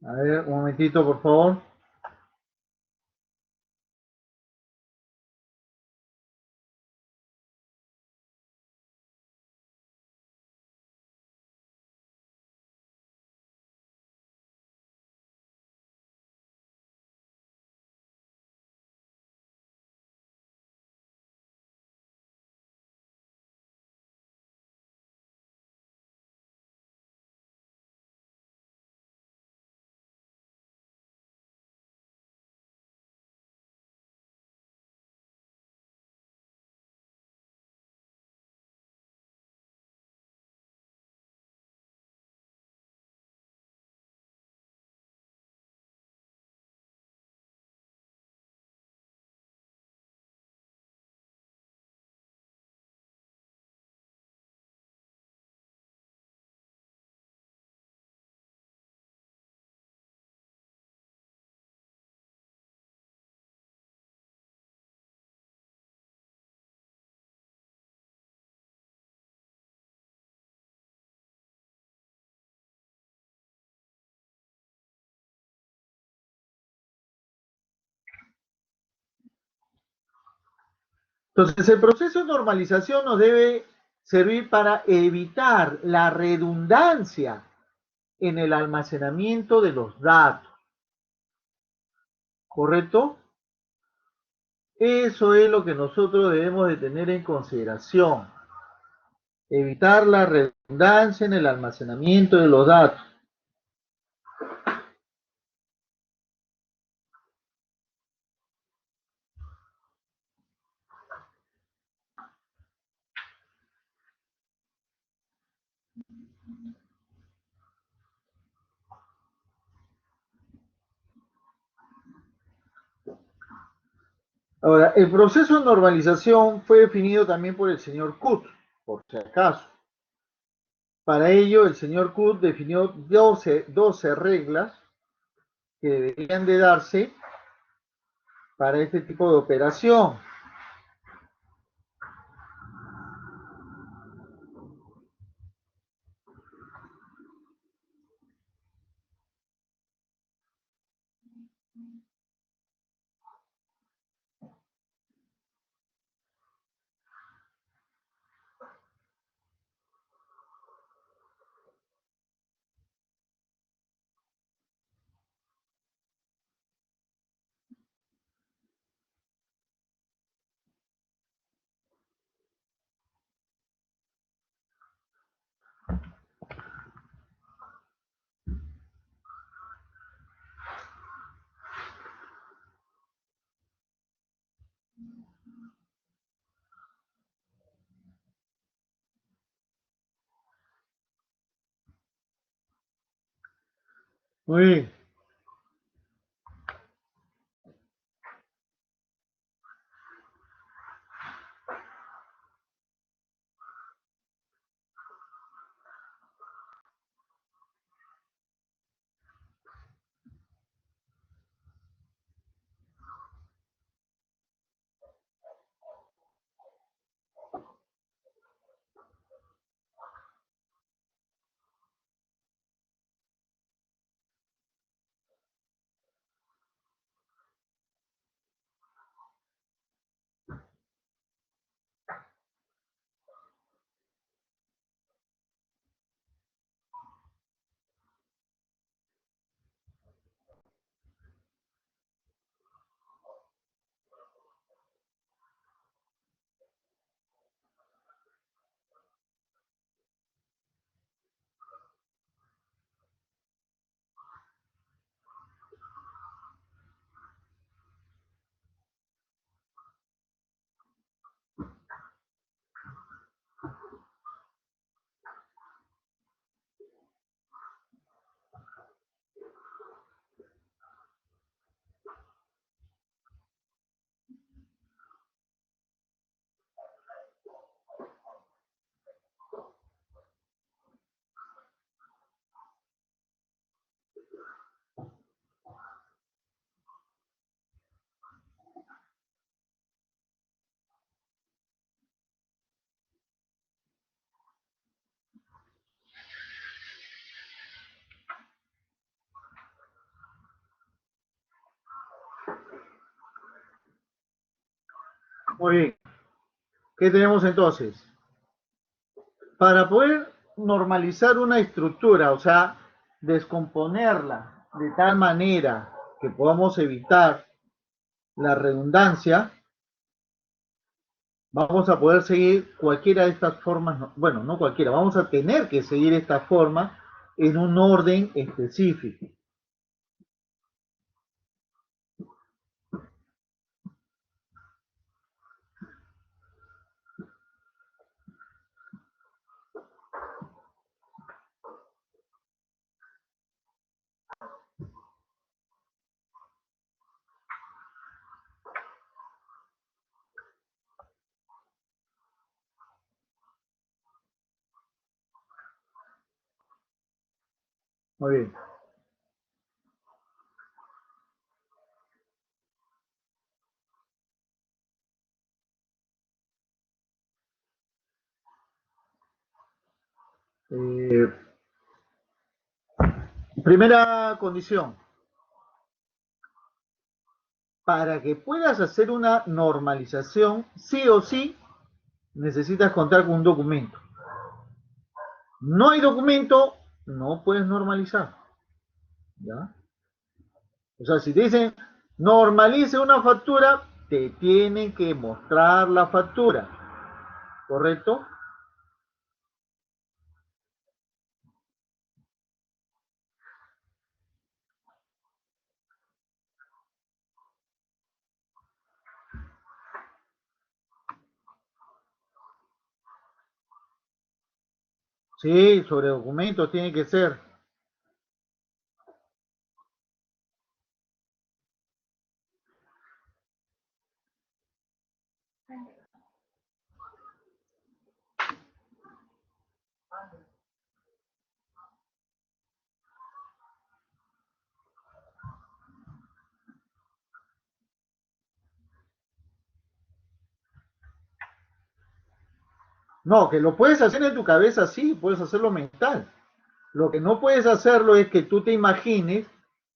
A ver, un momentito, por favor. Entonces, el proceso de normalización nos debe servir para evitar la redundancia en el almacenamiento de los datos, ¿correcto? Eso es lo que nosotros debemos de tener en consideración. Evitar la redundancia en el almacenamiento de los datos. Ahora, el proceso de normalización fue definido también por el señor Kut, por si acaso. Para ello, el señor Kut definió 12 reglas que deberían de darse para este tipo de operación. Muy bien, muy bien. ¿Qué tenemos entonces? Para poder normalizar una estructura, o sea, descomponerla de tal manera que podamos evitar la redundancia, vamos a poder seguir cualquiera de estas formas, bueno, no cualquiera, vamos a tener que seguir esta forma en un orden específico. Muy bien. Eh, Primera condición, para que puedas hacer una normalización, sí o sí necesitas contar con un documento. No hay documento, no puedes normalizar. ¿Ya? O sea, si te dicen normalice una factura, te tienen que mostrar la factura. ¿Correcto? Sí, sobre documentos tiene que ser. No, que lo puedes hacer en tu cabeza, sí, puedes hacerlo mental. Lo que no puedes hacerlo es que tú te imagines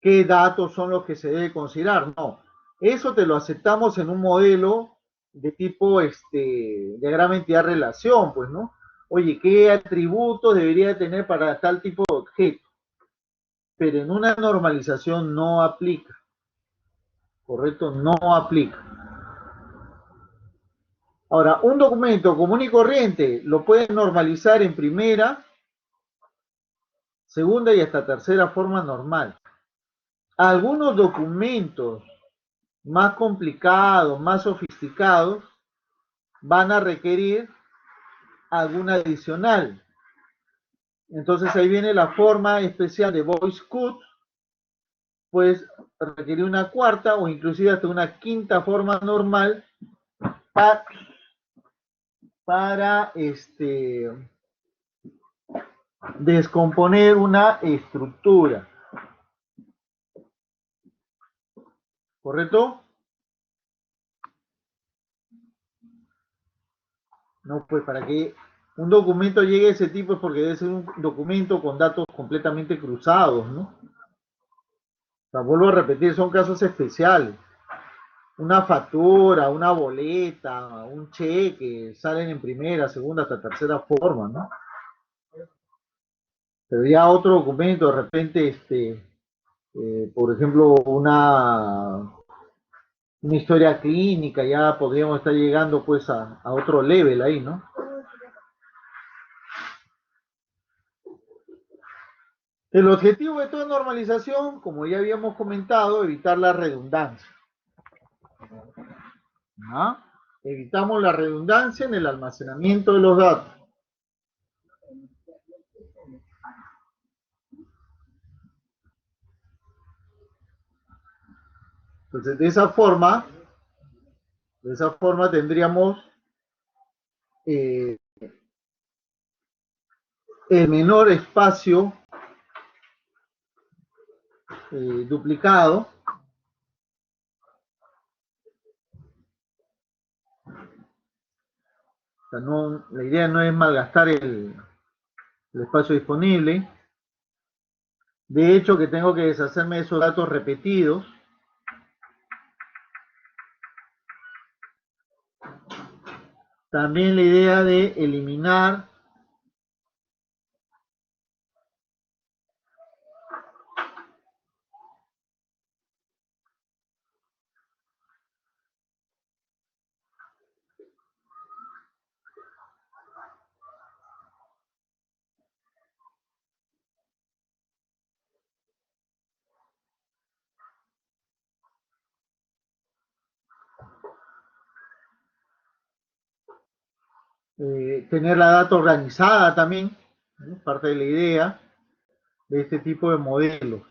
qué datos son los que se debe considerar. No, eso te lo aceptamos en un modelo de tipo diagrama entidad-relación, pues, ¿no? Oye, ¿qué atributos debería tener para tal tipo de objeto? Pero en una normalización no aplica, ¿correcto? No aplica. Ahora, un documento común y corriente lo puedes normalizar en primera, segunda y hasta tercera forma normal. Algunos documentos más complicados, más sofisticados, van a requerir alguna adicional. Entonces ahí viene la forma especial de voice cut, pues requerir una cuarta o inclusive hasta una quinta forma normal para, para descomponer una estructura. ¿Correcto? No, pues para que un documento llegue a ese tipo es porque debe ser un documento con datos completamente cruzados, ¿no? O sea, vuelvo a repetir, son casos especiales. Una factura, una boleta, un cheque, salen en primera, segunda, hasta tercera forma, ¿no? Pero ya otro documento, de repente, por ejemplo, una historia clínica, ya podríamos estar llegando pues a otro level ahí, ¿no? El objetivo de toda normalización, como ya habíamos comentado, evitar la redundancia. ¿No? Evitamos la redundancia en el almacenamiento de los datos. Entonces, de esa forma tendríamos eh, el menor espacio duplicado. O sea, no, la idea no es malgastar el espacio disponible. De hecho, que tengo que deshacerme de esos datos repetidos. También la idea de eliminar tener la data organizada también, ¿no? Parte de la idea de este tipo de modelos.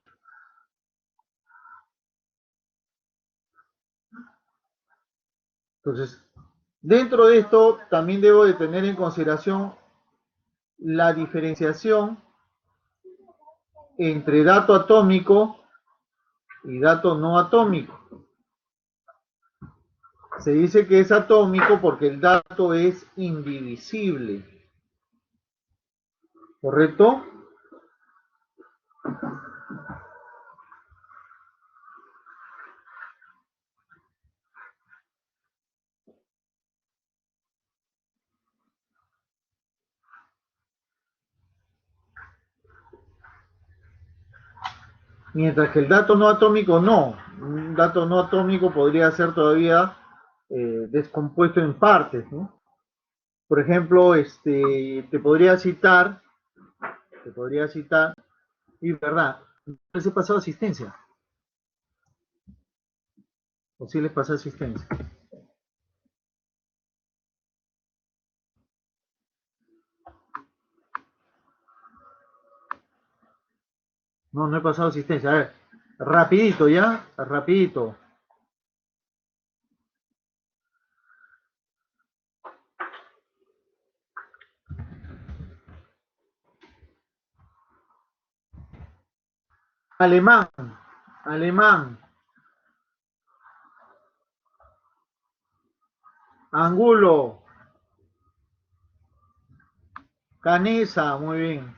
Entonces, dentro de esto también debo de tener en consideración la diferenciación entre dato atómico y dato no atómico. Se dice que es atómico porque el dato es indivisible, ¿correcto? Mientras que el dato no atómico no. Un dato no atómico podría ser todavía descompuesto en partes, ¿no? Por ejemplo, te podría citar, y verdad, les he pasado asistencia, o sí les pasé asistencia. No, no he pasado asistencia. A ver, rapidito ya, rapidito. Alemán, alemán, Angulo, Canesa, muy bien.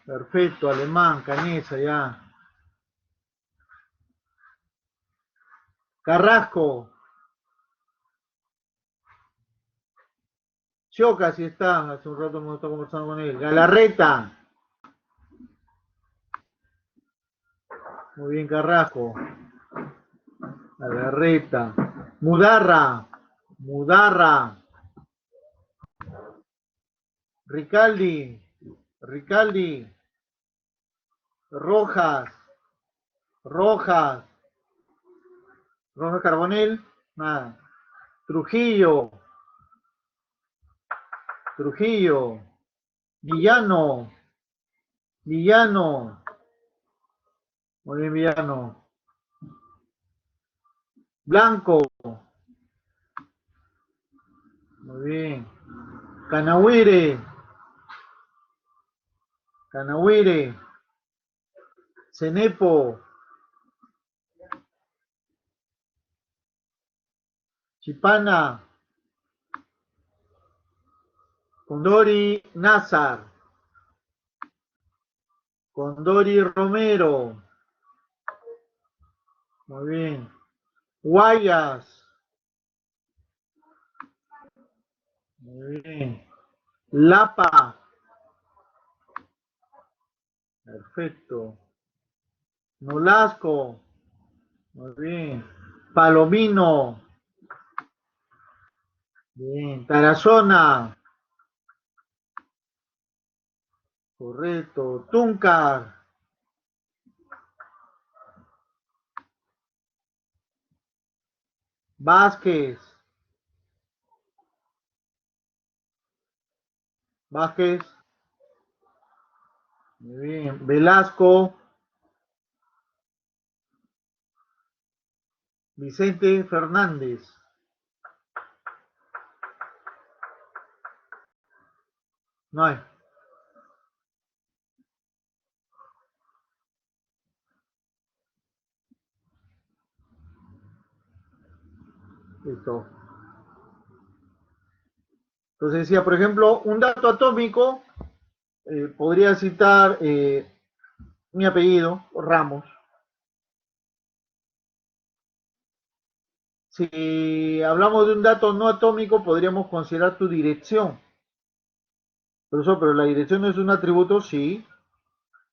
Perfecto, alemán, Canesa, ya. Carrasco, Choca, si está, hace un rato hemos estado conversando con él. Galarreta, muy bien, Carrasco. Galarreta. Mudarra, Mudarra. Ricaldi, Ricaldi. Rojas, Rojas. Rojas Carbonel, nada. Trujillo, Trujillo. Villano, Villano. Muy bien, Villano. Blanco, muy bien. Canahuire, Canahuire. Cenepo, Chipana, Condori Nazar, Condori Romero, muy bien. Guayas, muy bien. Lapa, perfecto. Nolasco, muy bien. Palomino, bien. Tarazona, correcto. Tuncar, Vázquez, Vázquez, muy bien. Velasco, Vicente Fernández, no hay. Listo. Entonces decía, por ejemplo, un dato atómico, podría citar mi apellido, Ramos. Si hablamos de un dato no atómico, podríamos considerar tu dirección. Profesor, pero la dirección no es un atributo, sí,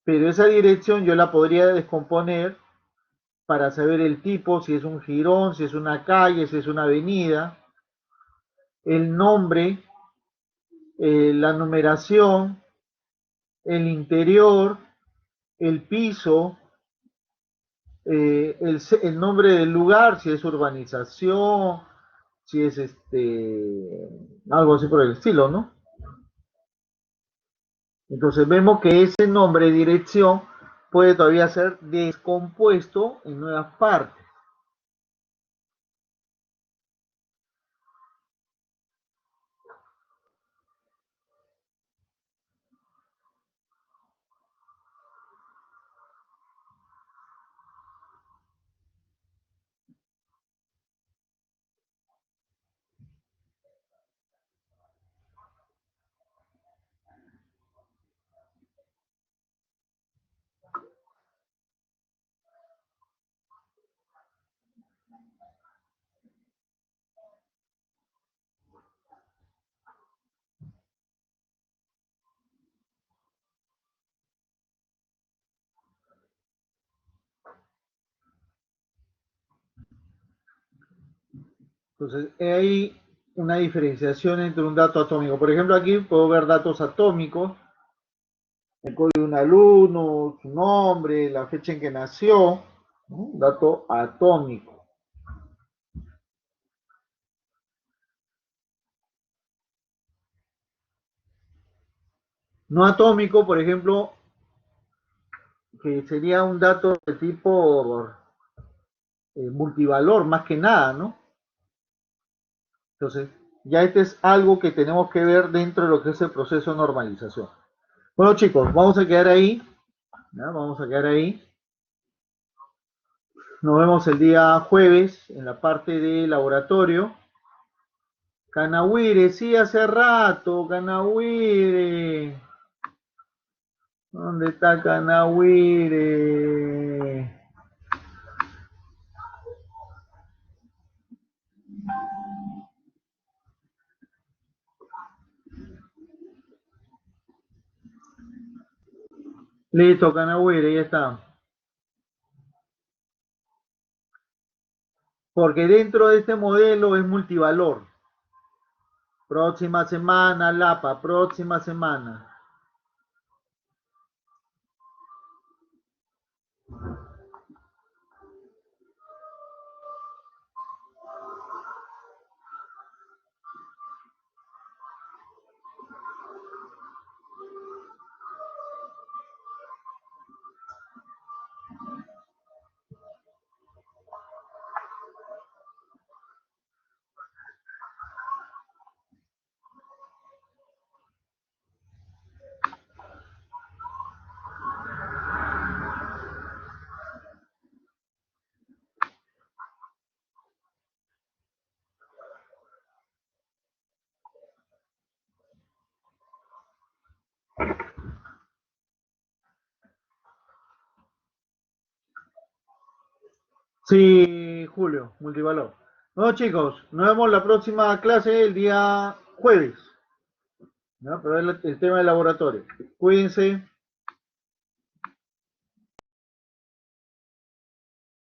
pero esa dirección yo la podría descomponer para saber el tipo, si es un jirón, si es una calle, si es una avenida, el nombre, la numeración, el interior, el piso, el nombre del lugar, si es urbanización, si es algo así por el estilo, ¿no? Entonces vemos que ese nombre, dirección, puede todavía ser descompuesto en nuevas partes. Entonces hay una diferenciación entre un dato atómico. Por ejemplo, aquí puedo ver datos atómicos, el código de un alumno, su nombre, la fecha en que nació, ¿no? Dato atómico. No atómico, por ejemplo, que sería un dato de tipo multivalor, más que nada, ¿no? Entonces, ya este es algo que tenemos que ver dentro de lo que es el proceso de normalización. Bueno, chicos, vamos a quedar ahí. ¿Ya? Vamos a quedar ahí. Nos vemos el día jueves en la parte de laboratorio. Canawire, sí, hace rato, Canawire. ¿Dónde está Canawire? Listo, Canawire, ya está. Porque dentro de este modelo es multivalor. Próxima semana, Lapa, próxima semana. Sí, Julio, multivalor. Bueno, chicos, nos vemos la próxima clase el día jueves. ¿No? Pero es el tema del laboratorio. Cuídense.